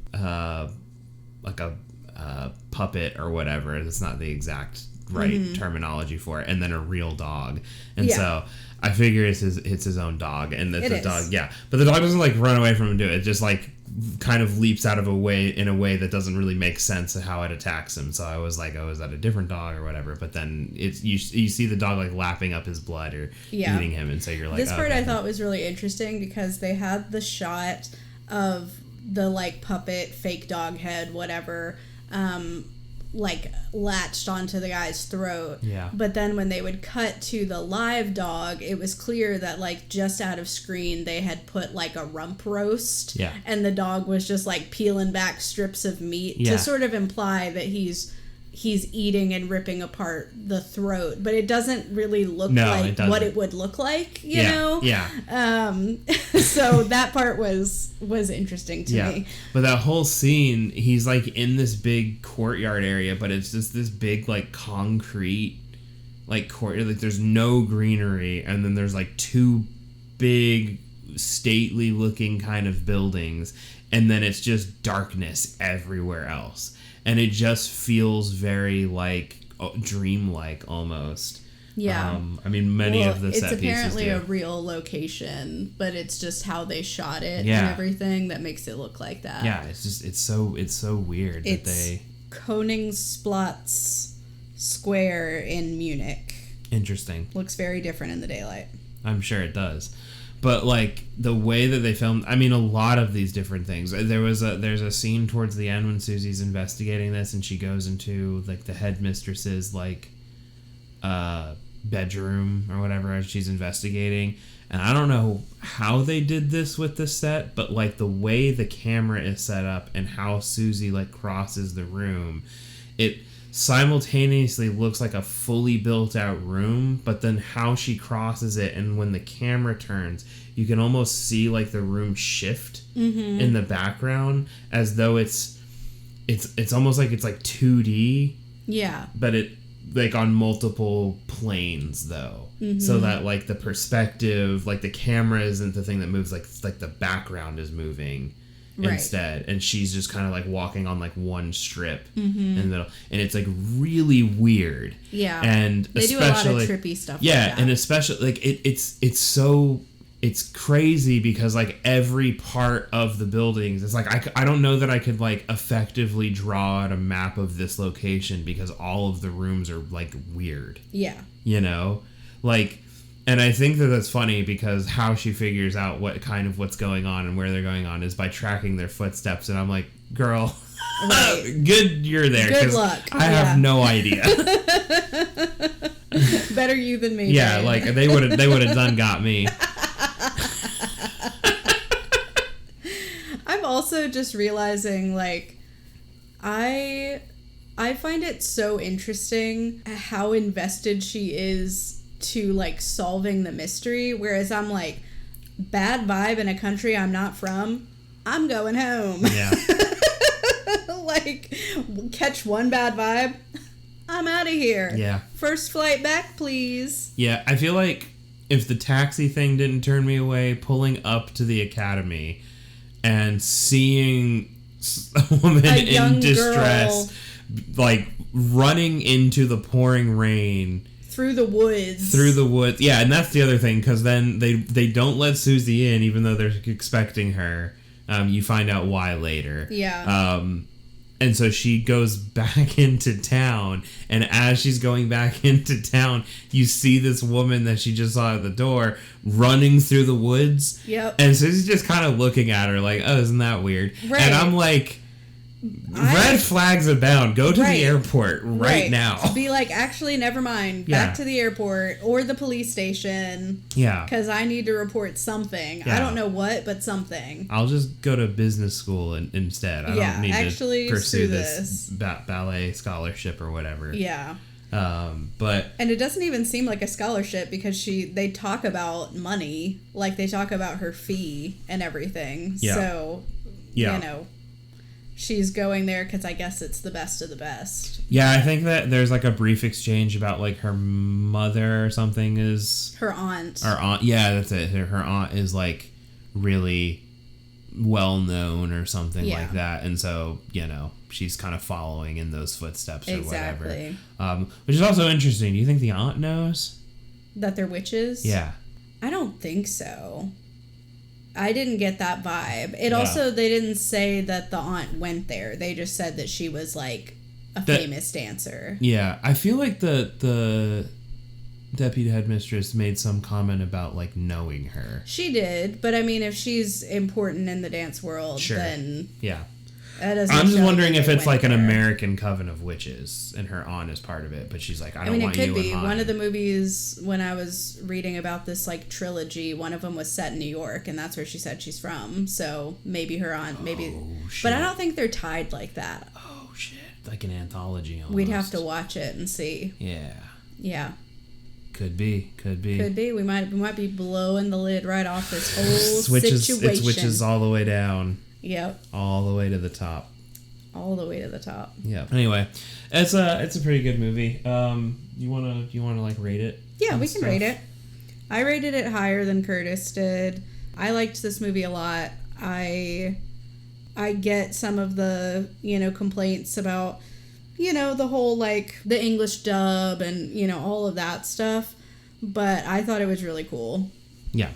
A: puppet or whatever. It's not the exact right terminology for it, and then a real dog. And so I figure it's his own dog, and that the dog, but the dog doesn't like run away from him and do it. It just like kind of leaps out of a way in a way that doesn't really make sense of how it attacks him. So I was like, oh, is that a different dog or whatever? But then it's you see the dog like lapping up his blood or eating him, and so you're like,
B: this part I thought was really interesting because they had the shot of the like puppet fake dog head whatever like latched onto the guy's throat. But then when they would cut to the live dog, it was clear that like just out of screen they had put like a rump roast. And the dog was just like peeling back strips of meat to sort of imply that he's eating and ripping apart the throat, but it doesn't really look like what it would look like, you know? So that part was interesting to me.
A: But that whole scene, he's like in this big courtyard area, but it's just this big like concrete like courtyard. Like there's no greenery, and then there's like 2 big stately looking kind of buildings, and then it's just darkness everywhere else. And it just feels very, like, dreamlike almost. I mean, many of the set pieces.
B: It's apparently a real location, but it's just how they shot it and everything that makes it look like that.
A: It's so weird that they...
B: Koningsplatz Square in Munich.
A: Interesting.
B: Looks very different in the daylight.
A: I'm sure it does. But like the way that they filmed, I mean, a lot of these different things. There's a scene towards the end when Susie's investigating this, and she goes into like the headmistress's like bedroom or whatever as she's investigating. And I don't know how they did this with the set, but like the way the camera is set up and how Susie like crosses the room, it simultaneously looks like a fully built out room, but then how she crosses it, and when the camera turns, you can almost see like the room shift in the background as though it's almost like it's like 2D.
B: Yeah.
A: But like on multiple planes though, so that like the perspective, like the camera isn't the thing that moves, like the background is moving instead, and she's just kind of like walking on like one strip in the middle, and it's like really weird.
B: Yeah,
A: and
B: they do a lot of trippy stuff.
A: Yeah,
B: like that.
A: and especially like it's crazy because like every part of the buildings, it's like I don't know that I could like effectively draw out a map of this location because all of the rooms are like weird.
B: Yeah,
A: you know, like. And I think that that's funny because how she figures out what's going on and where they're going on is by tracking their footsteps. And I'm like, girl, good you're there.
B: Good luck.
A: I have no idea.
B: Better you than me.
A: Yeah,
B: babe.
A: like they would have done got me.
B: I'm also just realizing, like, I find it so interesting how invested she is to like solving the mystery, whereas I'm like, bad vibe in a country I'm not from, I'm going home.
A: Yeah.
B: Like, catch one bad vibe, I'm out of here.
A: Yeah.
B: First flight back, please.
A: Yeah, I feel like if the taxi thing didn't turn me away, pulling up to the academy and seeing a woman in distress, like running into the pouring rain.
B: Through the woods.
A: Yeah, and that's the other thing, because then they don't let Susie in, even though they're expecting her. You find out why later.
B: Yeah.
A: And so she goes back into town, and as she's going back into town, you see this woman that she just saw at the door running through the woods.
B: Yep.
A: And Susie's just kind of looking at her like, oh, isn't that weird? Right. And I'm like... Red flags abound. Go to the airport right now.
B: Be like, actually, never mind. Back to the airport or the police station.
A: Yeah.
B: Because I need to report something. Yeah. I don't know what, but something.
A: I'll just go to business school instead. I don't need to pursue this ballet scholarship or whatever.
B: Yeah.
A: But
B: and it doesn't even seem like a scholarship because they talk about money, like they talk about her fee and everything. Yeah. So, you know. She's going there because I guess it's the best of the best.
A: Yeah, I think that there's like a brief exchange about like her mother or something is...
B: Her aunt.
A: Yeah, that's it. Her aunt is like really well known or something like that. And so, you know, she's kind of following in those footsteps or whatever. Which is also interesting. Do you think the aunt knows?
B: That they're witches?
A: Yeah.
B: I don't think so. I didn't get that vibe. It also, they didn't say that the aunt went there. They just said that she was like a famous dancer. Yeah,
A: I feel like the deputy headmistress made some comment about like knowing her.
B: She did, but I mean, if she's important in the dance world, then
A: I'm just wondering if it's like an American coven of witches, and her aunt is part of it. But she's like, I don't want you in mine. It could be.
B: One of the movies when I was reading about this like trilogy, one of them was set in New York, and that's where she said she's from. So maybe her aunt, but I don't think they're tied like that.
A: Oh shit! Like an anthology almost.
B: We'd have to watch it and see.
A: Yeah.
B: Yeah.
A: Could be.
B: We might be blowing the lid right off this whole situation.
A: It's witches all the way down.
B: Yep.
A: All the way to the top.
B: Yeah.
A: Anyway, it's a pretty good movie. You wanna like rate it?
B: Yeah, we can rate it. I rated it higher than Curtis did. I liked this movie a lot. I get some of the, complaints about, the whole like the English dub and, all of that stuff, but I thought it was really cool.
A: Yeah.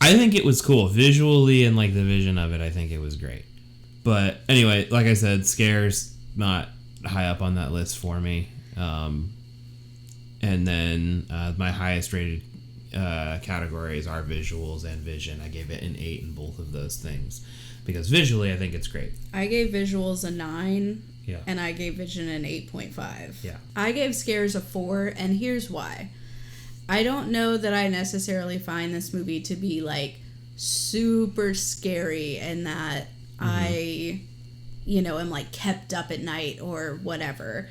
A: I think it was cool visually, and like the vision of it, I think it was great. But anyway, like I said, scares not high up on that list for me. And then my highest rated categories are visuals and vision. I gave it an 8 in both of those things because visually I think it's great.
B: I gave visuals a 9.
A: Yeah.
B: And I gave vision an 8.5.
A: Yeah.
B: I gave scares a 4, and here's why. I don't know that I necessarily find this movie to be like super scary and that I, am like kept up at night or whatever.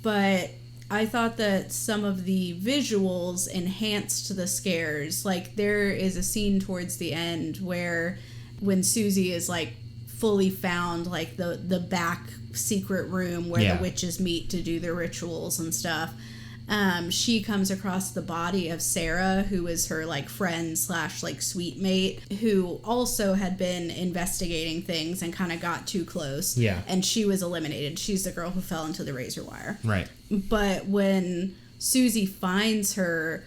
B: But I thought that some of the visuals enhanced the scares. Like there is a scene towards the end where when Susie is like fully found, like the back secret room where the witches meet to do their rituals and stuff. She comes across the body of Sarah, who was her like friend / like sweet mate, who also had been investigating things and kind of got too close.
A: Yeah.
B: And she was eliminated. She's the girl who fell into the razor wire.
A: Right.
B: But when Susie finds her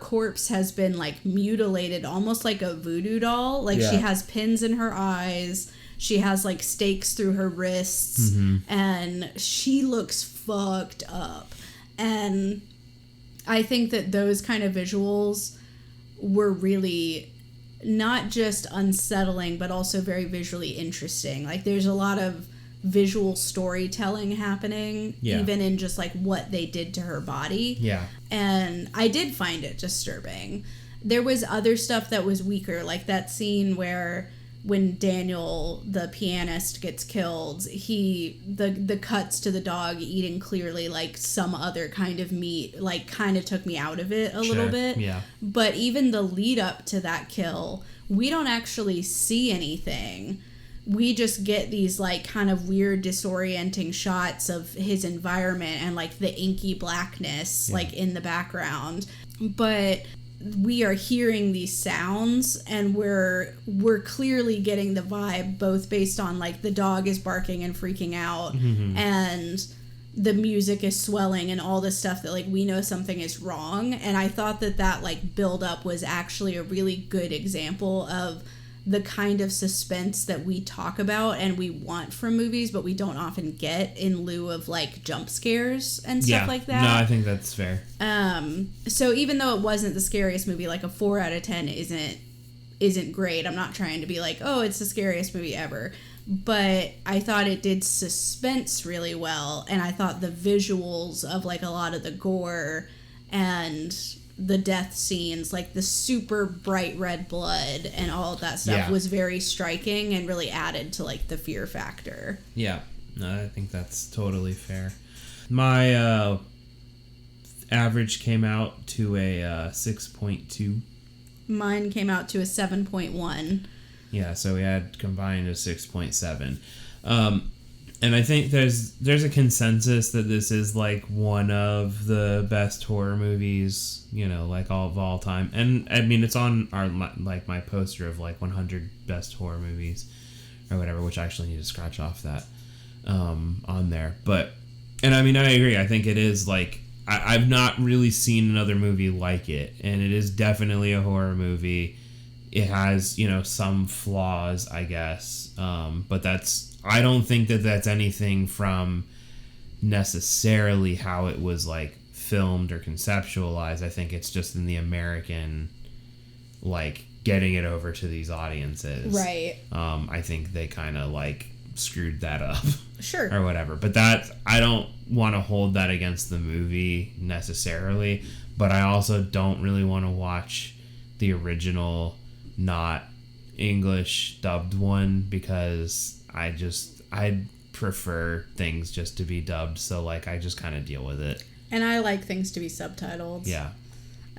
B: corpse has been like mutilated, almost like a voodoo doll. Like she has pins in her eyes. She has like stakes through her wrists, and she looks fucked up. And I think that those kind of visuals were really not just unsettling, but also very visually interesting. Like there's a lot of visual storytelling happening, even in just like what they did to her body. Yeah. And I did find it disturbing. There was other stuff that was weaker, like that scene where when Daniel, the pianist, gets killed, the cuts to the dog eating clearly like some other kind of meat, like kind of took me out of it a little bit. Yeah. But even the lead up to that kill, we don't actually see anything. We just get these like kind of weird disorienting shots of his environment and like the inky blackness like in the background. But we are hearing these sounds, and we're clearly getting the vibe, both based on like the dog is barking and freaking out, and the music is swelling and all this stuff, that like we know something is wrong. And I thought that like build up was actually a really good example of the kind of suspense that we talk about and we want from movies, but we don't often get in lieu of like jump scares and stuff like that.
A: No, I think that's fair.
B: So even though it wasn't the scariest movie, like a 4 out of 10 isn't great. I'm not trying to be like, oh, it's the scariest movie ever. But I thought it did suspense really well, and I thought the visuals of like a lot of the gore and the death scenes, like the super bright red blood and all of that stuff was very striking and really added to like the fear factor.
A: Yeah, no, I think that's totally fair. My average came out to a 6.2.
B: Mine came out to a 7.1.
A: Yeah, so we had combined a 6.7. And I think there's a consensus that this is like one of the best horror movies, you know, like all time. And I mean, it's on our like my poster of like 100 best horror movies or whatever, which I actually need to scratch off that on there. But, and I mean, I agree. I think it is like, I've not really seen another movie like it, and it is definitely a horror movie. It has, you know, some flaws, I guess, but I don't think that that's anything from necessarily how it was like filmed or conceptualized. I think it's just in the American, like, getting it over to these audiences.
B: Right.
A: I think they kind of like screwed that up.
B: Sure.
A: Or whatever. But that, I don't want to hold that against the movie necessarily, but I also don't really want to watch the original, not English dubbed one, because I prefer things just to be dubbed, so like I just kind of deal with it.
B: And I like things to be subtitled.
A: Yeah.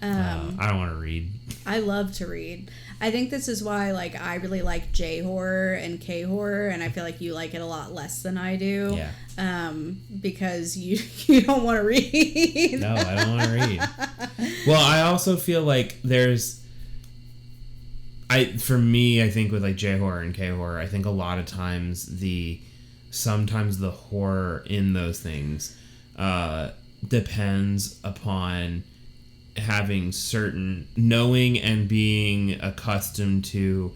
A: I don't want to read.
B: I love to read. I think this is why like I really like J horror and K horror, and I feel like you like it a lot less than I do.
A: Yeah.
B: Because you don't want to read.
A: No, I don't want to read. Well, I also feel like for me, I think with like J horror and K horror, I think a lot of times sometimes the horror in those things depends upon having knowing and being accustomed to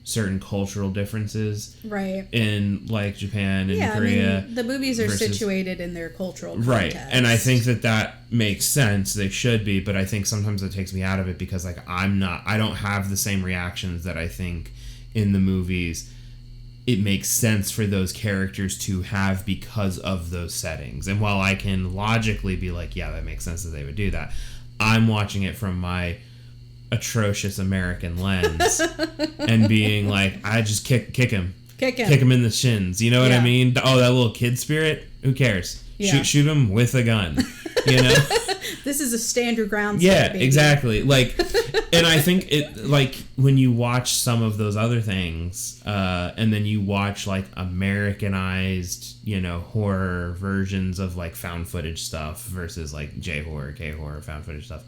A: certain cultural differences,
B: right?
A: In like Japan and Korea,
B: I mean, the movies are situated in their cultural context.
A: Right, and I think that makes sense. They should be, but I think sometimes it takes me out of it because like I don't have the same reactions that I think in the movies it makes sense for those characters to have because of those settings. And while I can logically be like, yeah, that makes sense that they would do that, I'm watching it from my atrocious American lens and being like, I just kick him in the shins. You know what I mean? Oh, that little kid spirit? Who cares?
B: Yeah.
A: Shoot them with a gun. You know?
B: This is a stand your ground.
A: Yeah,
B: baby.
A: exactly. Like, and I think it, like, when you watch some of those other things, and then you watch, like, Americanized, you know, horror versions of, like, found footage stuff versus, like, J-horror, K-horror, found footage stuff.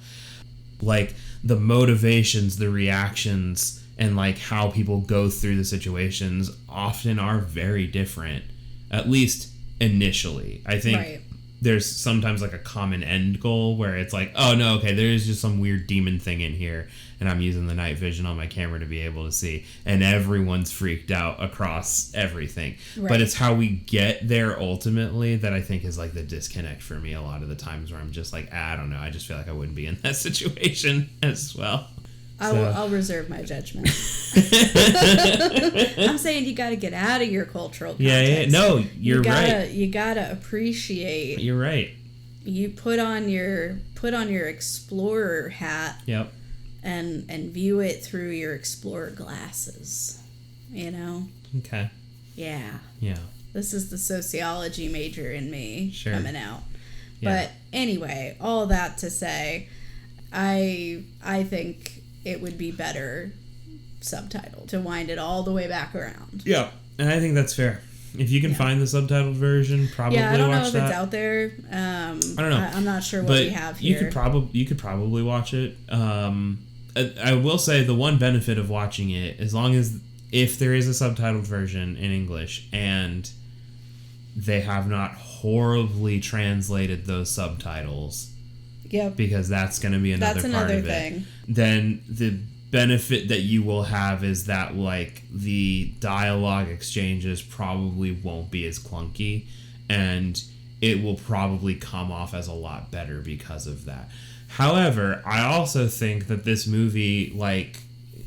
A: Like, the motivations, the reactions, and, like, how people go through the situations often are very different, at least initially. I think there's sometimes, like, a common end goal where it's like, oh, no, okay, there's just some weird demon thing in here, and I'm using the night vision on my camera to be able to see, and everyone's freaked out across everything. Right. But it's how we get there ultimately that I think is, like, the disconnect for me a lot of the times where I'm just like, I don't know, I just feel like I wouldn't be in that situation as well.
B: I'll reserve my judgment. I'm saying you got to get out of your cultural context.
A: Yeah. No, you're right.
B: You gotta appreciate.
A: You're right.
B: You put on your explorer hat.
A: Yep.
B: And view it through your explorer glasses. You know.
A: Okay.
B: Yeah.
A: Yeah.
B: This is the sociology major in me coming out.
A: Yeah.
B: But anyway, all that to say, I think it would be better subtitled to wind it all the way back around.
A: Yeah, and I think that's fair. If you can find the subtitled version, probably watch that.
B: Yeah, I don't know if it's out there. I don't know. I'm not sure what we have here.
A: You could probably watch it. I will say the one benefit of watching it, as long as if there is a subtitled version in English and they have not horribly translated those subtitles.
B: Yep.
A: Because that's going to be another part of it. Then the benefit that you will have is that, like, the dialogue exchanges probably won't be as clunky, and it will probably come off as a lot better because of that. However, I also think that this movie, like,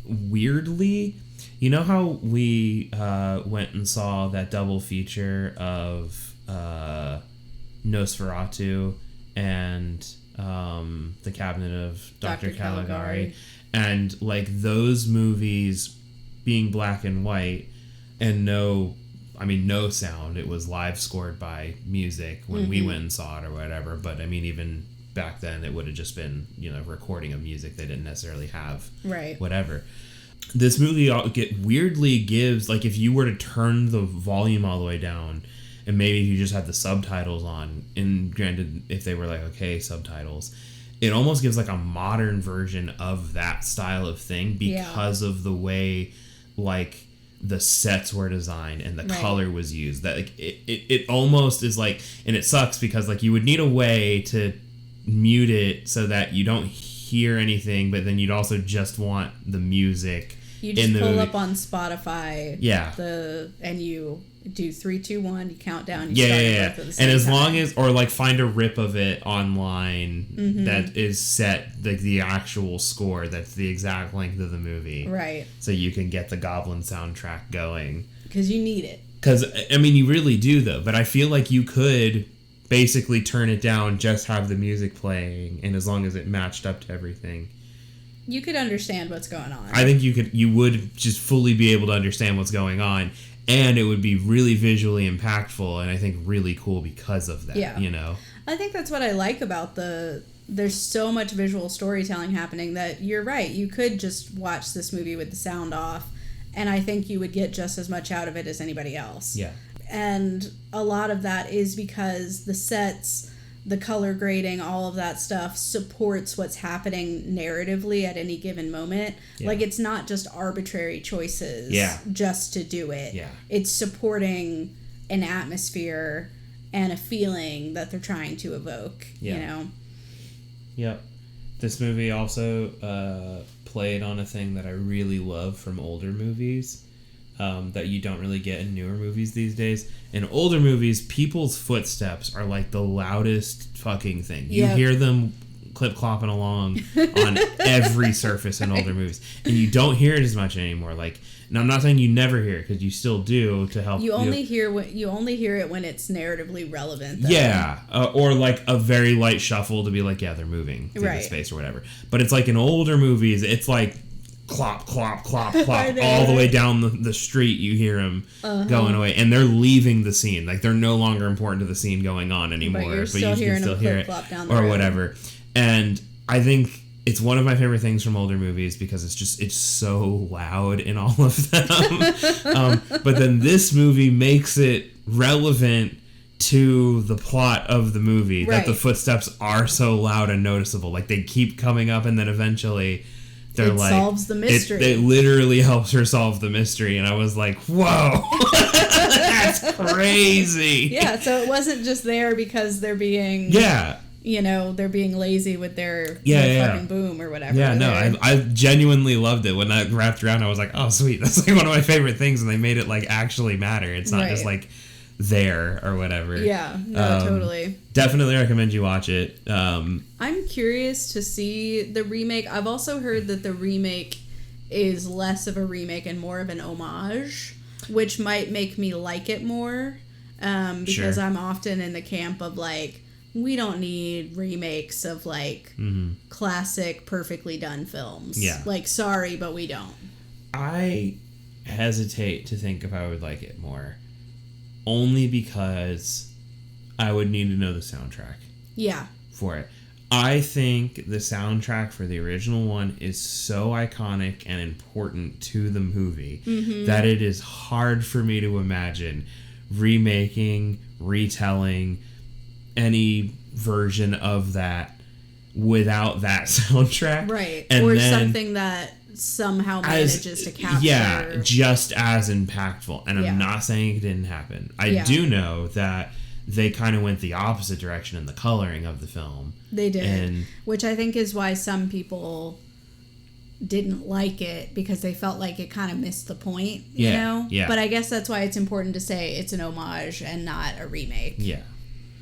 A: weirdly, you know how we went and saw that double feature of Nosferatu and The Cabinet of Dr. Caligari, and, like, those movies being black and white and no sound, it was live scored by music when we went and saw it or whatever, but I mean, even back then it would have just been, you know, recording of music. They didn't necessarily have whatever. This movie weirdly gives, like, if you were to turn the volume all the way down and maybe if you just had the subtitles on, and granted, if they were, like, okay subtitles, it almost gives, like, a modern version of that style of thing because of the way, like, the sets were designed and the color was used. That, like, it almost is like, and it sucks because, like, you would need a way to mute it so that you don't hear anything, but then you'd also just want the music.
B: You just pull up on Spotify. Yeah. And you do 3, 2, 1. You count down. You start both at the same
A: and as
B: time.
A: long as, or, like, find a rip of it online that is set, like, the actual score that's the exact length of the movie.
B: Right.
A: So you can get the Goblin soundtrack going.
B: Because you need it.
A: Because, I mean, you really do, though. But I feel like you could basically turn it down, just have the music playing, and as long as it matched up to everything,
B: you could understand what's going on.
A: I think you would just fully be able to understand what's going on, and it would be really visually impactful, and I think really cool because of that. Yeah. You know,
B: I think that's what I like about there's so much visual storytelling happening that you're right. You could just watch this movie with the sound off, and I think you would get just as much out of it as anybody else. Yeah. And a lot of that is because the sets, the color grading, all of that stuff supports what's happening narratively at any given moment. Yeah. Like, it's not just arbitrary choices just to do it. Yeah. It's supporting an atmosphere and a feeling that they're trying to evoke, you know?
A: Yep. This movie also played on a thing that I really love from older movies. That you don't really get in newer movies these days. In older movies, people's footsteps are like the loudest fucking thing. You hear them clip-clopping along on every surface in older movies. And you don't hear it as much anymore. Like, and I'm not saying you never hear it, because you still do to help. You only hear it when it's narratively relevant, though. Yeah, or like a very light shuffle to be like, yeah, they're moving through the space or whatever. But it's like in older movies, it's like clop, clop, clop, clop, all the way down the street. You hear them going away, and they're leaving the scene. Like, they're no longer important to the scene going on anymore. But you can still hear it, or whatever. And I think it's one of my favorite things from older movies because it's so loud in all of them. But then this movie makes it relevant to the plot of the movie, that the footsteps are so loud and noticeable. Like, they keep coming up, and then eventually they're it
B: solves the mystery.
A: It literally helps her solve the mystery, and I was like, whoa, that's crazy.
B: Yeah, so it wasn't just there because they're being they're being lazy with their fucking boom or whatever.
A: Yeah, no, I genuinely loved it. When I wrapped around, I was like, oh, sweet, that's like one of my favorite things, and they made it like actually matter. It's not just like there or whatever.
B: Yeah, no, totally.
A: Definitely recommend you watch it.
B: I'm curious to see the remake. I've also heard that the remake is less of a remake and more of an homage, which might make me like it more, because I'm often in the camp of like, we don't need remakes of like classic perfectly done films.
A: Yeah.
B: Like, sorry, but we don't.
A: I hesitate to think if I would like it more. Only because I would need to know the soundtrack.
B: Yeah.
A: For it. I think the soundtrack for the original one is so iconic and important to the movie that it is hard for me to imagine remaking, retelling any version of that without that soundtrack.
B: Right. And or something that somehow manages to capture.
A: Yeah, just as impactful. And I'm not saying it didn't happen. I do know that they kind of went the opposite direction in the coloring of the film.
B: They did. Which I think is why some people didn't like it, because they felt like it kind of missed the point, you know? Yeah. But I guess that's why it's important to say it's an homage and not a remake.
A: Yeah.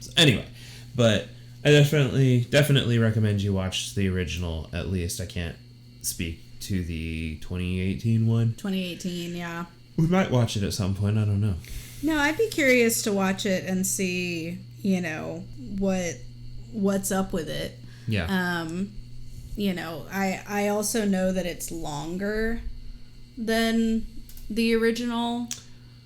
A: So anyway, but I definitely recommend you watch the original, at least. I can't speak to the 2018 one.
B: 2018, yeah.
A: We might watch it at some point. I don't know.
B: No, I'd be curious to watch it and see, what's up with it.
A: Yeah.
B: I also know that it's longer than the original.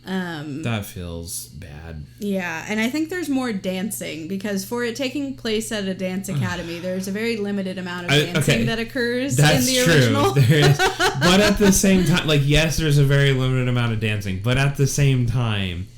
A: That feels bad.
B: Yeah, and I think there's more dancing, because for it taking place at a dance academy, there's a very limited amount of dancing that occurs in the original.
A: There is. But at the same time, like, yes, there's a very limited amount of dancing, but at the same time,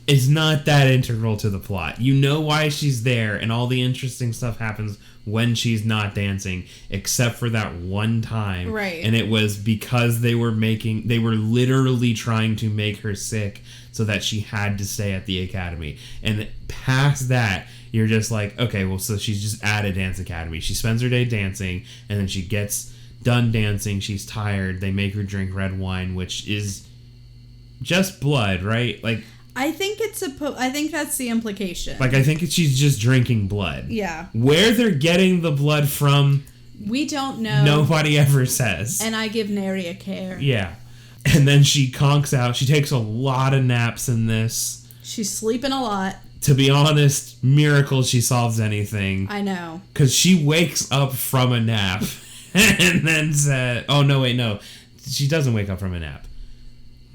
A: it's not that integral to the plot. You know why she's there, and all the interesting stuff happens when she's not dancing, except for that one time.
B: Right.
A: And it was because they were literally trying to make her sick so that she had to stay at the academy. And past that, you're just like, okay, well, so she's just at a dance academy. She spends her day dancing, and then she gets done dancing. She's tired. They make her drink red wine, which is just blood, right? Like,
B: I think I think that's the implication.
A: Like, I think she's just drinking blood.
B: Yeah.
A: Where they're getting the blood from,
B: we don't know.
A: Nobody ever says.
B: And I give nary a care.
A: Yeah. And then she conks out. She takes a lot of naps in this.
B: She's sleeping a lot.
A: To be honest, miracle she solves anything.
B: I know.
A: Because she wakes up from a nap and then said, oh, no, wait, no. She doesn't wake up from a nap.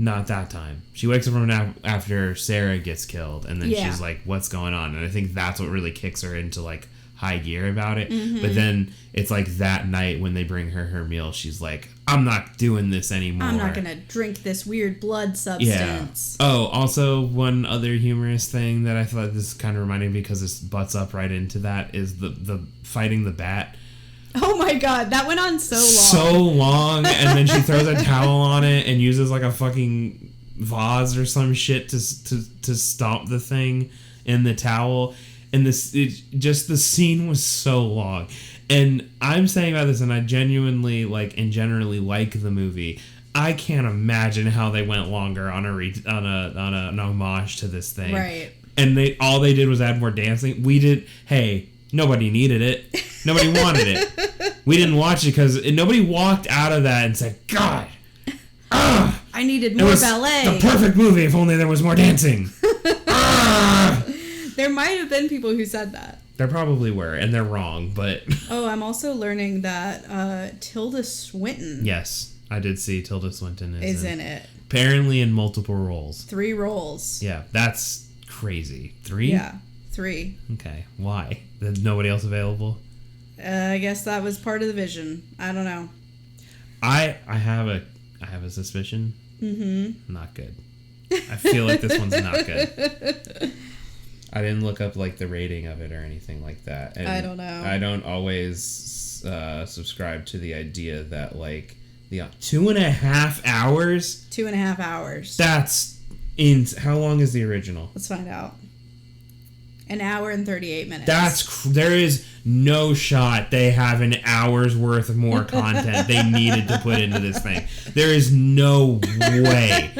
A: Not that time. She wakes up from a nap after Sarah gets killed, and then she's like, what's going on? And I think that's what really kicks her into, like, high gear about it. Mm-hmm. But then it's like that night when they bring her meal, she's like, I'm not doing this anymore.
B: I'm not going to drink this weird blood substance.
A: Yeah. Oh, also, one other humorous thing that I thought this kind of reminded me, because this butts up right into that, is the fighting the bat.
B: Oh my god, that went on so long.
A: So long, and then she throws a towel on it and uses like a fucking vase or some shit to stomp the thing in the towel. And the scene was so long. And I'm saying about this, and I genuinely generally like the movie. I can't imagine how they went longer on an homage to this thing.
B: Right.
A: And all they did was add more dancing. Nobody needed it. Nobody wanted it. We didn't watch it because nobody walked out of that and said, God,
B: I needed more ballet.
A: The perfect movie if only there was more dancing.
B: There might have been people who said that.
A: There probably were, and they're wrong, but...
B: Oh, I'm also learning that Tilda Swinton...
A: Yes. I did see Tilda Swinton is
B: in it.
A: Apparently in multiple roles.
B: 3 roles.
A: Yeah, that's crazy. 3?
B: Yeah, 3.
A: Okay, why? There's nobody else available?
B: I guess that was part of the vision. I don't know.
A: I have a suspicion.
B: Mm-hmm.
A: Not good. I feel like this one's not good. I didn't look up like the rating of it or anything like that. And
B: I don't know.
A: I don't always subscribe to the idea that like the 2.5 hours.
B: 2.5 hours.
A: That's how long is the original?
B: Let's find out. 1 hour and 38 minutes.
A: There is no shot they have an hour's worth of more content they needed to put into this thing. There is no way.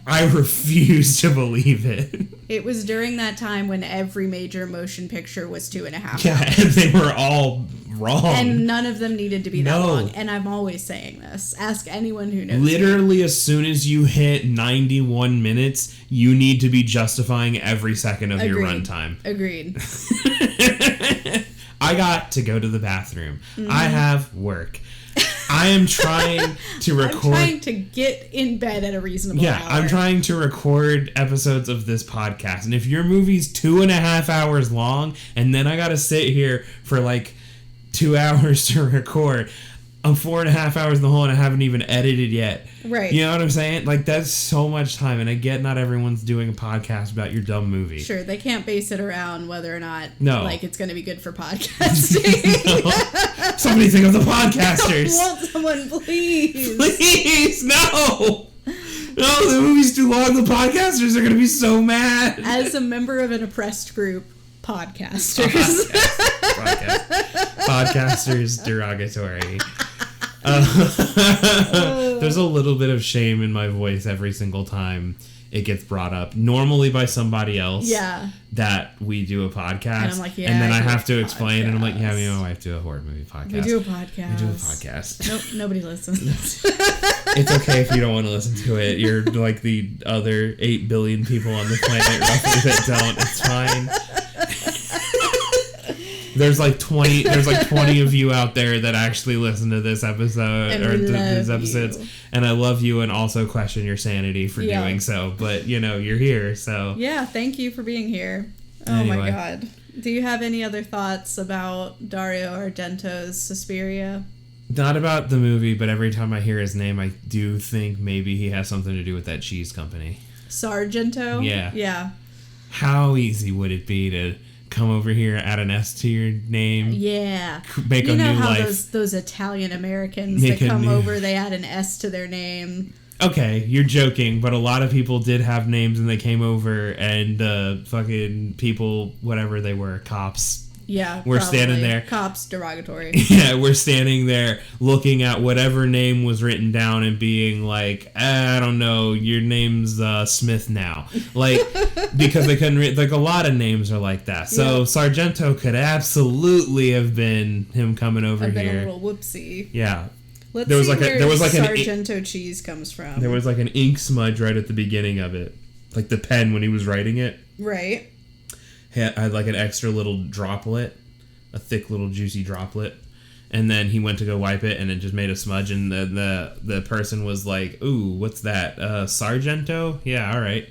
A: I refuse to believe it.
B: It was during that time when every major motion picture was 2.5 hours.
A: Yeah, and they were all wrong.
B: And none of them needed to be that long. And I'm always saying this. Ask anyone who knows.
A: Literally, as soon as you hit 91 minutes, you need to be justifying every second of your runtime.
B: Agreed.
A: I got to go to the bathroom. Mm-hmm. I have work. I am trying to record.
B: I'm trying to get in bed at a reasonable hour.
A: I'm trying to record episodes of this podcast. And if your movie's 2.5 hours long, and then I gotta sit here for like 2 hours to record, I'm 4.5 hours in the hole and I haven't even edited yet.
B: Right.
A: You know what I'm saying? Like, that's so much time. And I get not everyone's doing a podcast about your dumb movie.
B: Sure, they can't base it around whether or not like it's going to be good for podcasting.
A: No. Somebody think of the podcasters.
B: I want someone, please.
A: Please, no. No, the movie's too long. The podcasters are going to be so mad.
B: As a member of an oppressed group, podcasters.
A: Podcasters derogatory. There's a little bit of shame in my voice every single time it gets brought up. Normally by somebody else.
B: Yeah.
A: That we do a podcast. And
B: I'm like, yeah.
A: And then I have to explain, and I'm like, yeah, me and my wife do a horror movie podcast.
B: We do a podcast. Nope, nobody listens.
A: It's okay if you don't want to listen to it. You're like the other 8 billion people on the planet roughly that don't. It's fine. There's like 20 of you out there that actually listen to this episode or these episodes, and I love you and also question your sanity for doing so, but you're here, so
B: yeah, thank you for being here.
A: Anyway.
B: Oh my god. Do you have any other thoughts about Dario Argento's Suspiria?
A: Not about the movie, but every time I hear his name I do think maybe he has something to do with that cheese company.
B: Sargento? Yeah.
A: How easy would it be to come over here, add an S to your name.
B: Yeah.
A: Make a new life. You know how
B: those Italian Americans that come over, they add an S to their name.
A: Okay, you're joking, but a lot of people did have names and they came over and fucking people, whatever they were, cops.
B: Yeah,
A: we're standing there.
B: Cops, derogatory.
A: Yeah, we're standing there looking at whatever name was written down and being like, I don't know, your name's Smith now. Like, because they couldn't read, like a lot of names are like that. So Sargento could absolutely have been him coming over here.
B: Been a little whoopsie.
A: Yeah.
B: There was like Sargento cheese comes from.
A: There was like an ink smudge right at the beginning of it. Like the pen when he was writing it.
B: Right.
A: Had like an extra little droplet, a thick little juicy droplet, and then he went to go wipe it and it just made a smudge, and the person was like, ooh, what's that, Sargento? Yeah, all right.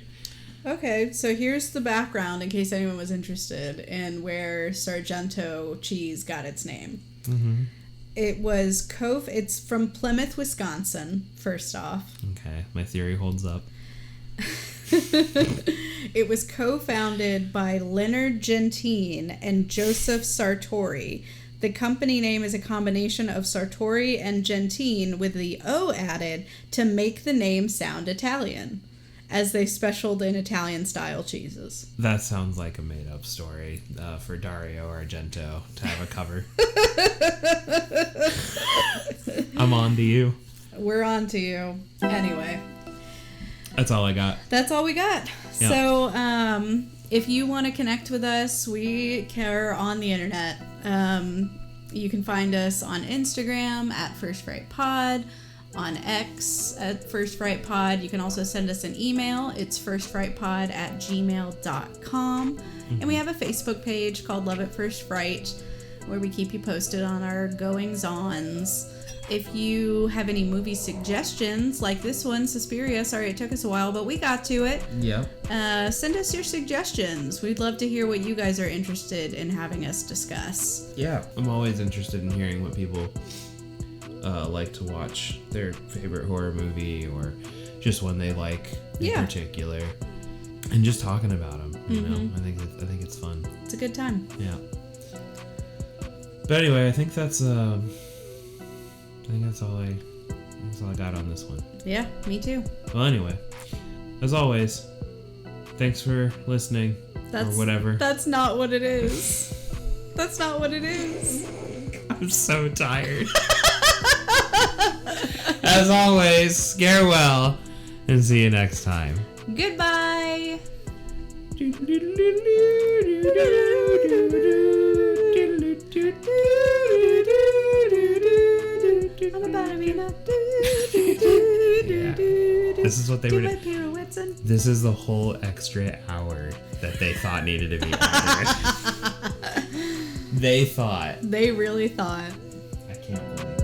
B: Okay, so here's the background in case anyone was interested in where Sargento cheese got its name.
A: Mm-hmm.
B: It's from Plymouth, Wisconsin, first off.
A: Okay, my theory holds up.
B: It was co-founded by Leonard Gentine and Joseph Sartori. The company name is a combination of Sartori and Gentine with the O added to make the name sound Italian, as they specialed in Italian-style cheeses.
A: That sounds like a made-up story for Dario Argento to have a cover. I'm on to you.
B: We're on to you. Anyway.
A: That's all I got.
B: That's all we got. Yep. So, if you want to connect with us, we are on the internet. You can find us on Instagram at First Fright Pod, on X at First Fright Pod. You can also send us an email. It's firstfrightpod@gmail.com. Mm-hmm. And we have a Facebook page called Love at First Fright, where we keep you posted on our goings-ons. If you have any movie suggestions, like this one, Suspiria, sorry it took us a while, but we got to it.
A: Yeah.
B: Send us your suggestions. We'd love to hear what you guys are interested in having us discuss.
A: Yeah. I'm always interested in hearing what people like to watch, their favorite horror movie or just one they like in particular, and just talking about them. You know, I think it's fun.
B: It's a good time.
A: Yeah. But anyway, I think that's all I got on this one.
B: Yeah, me too.
A: Well, anyway, as always, thanks for listening or whatever.
B: That's not what it is. That's not what it is.
A: I'm so tired. As always, scare well, and see you next time.
B: Goodbye. I'm a ballerina.
A: This is what they were doing.
B: Pirouettes and...
A: This is the whole extra hour that they thought needed to be added. They thought.
B: They really thought.
A: I can't believe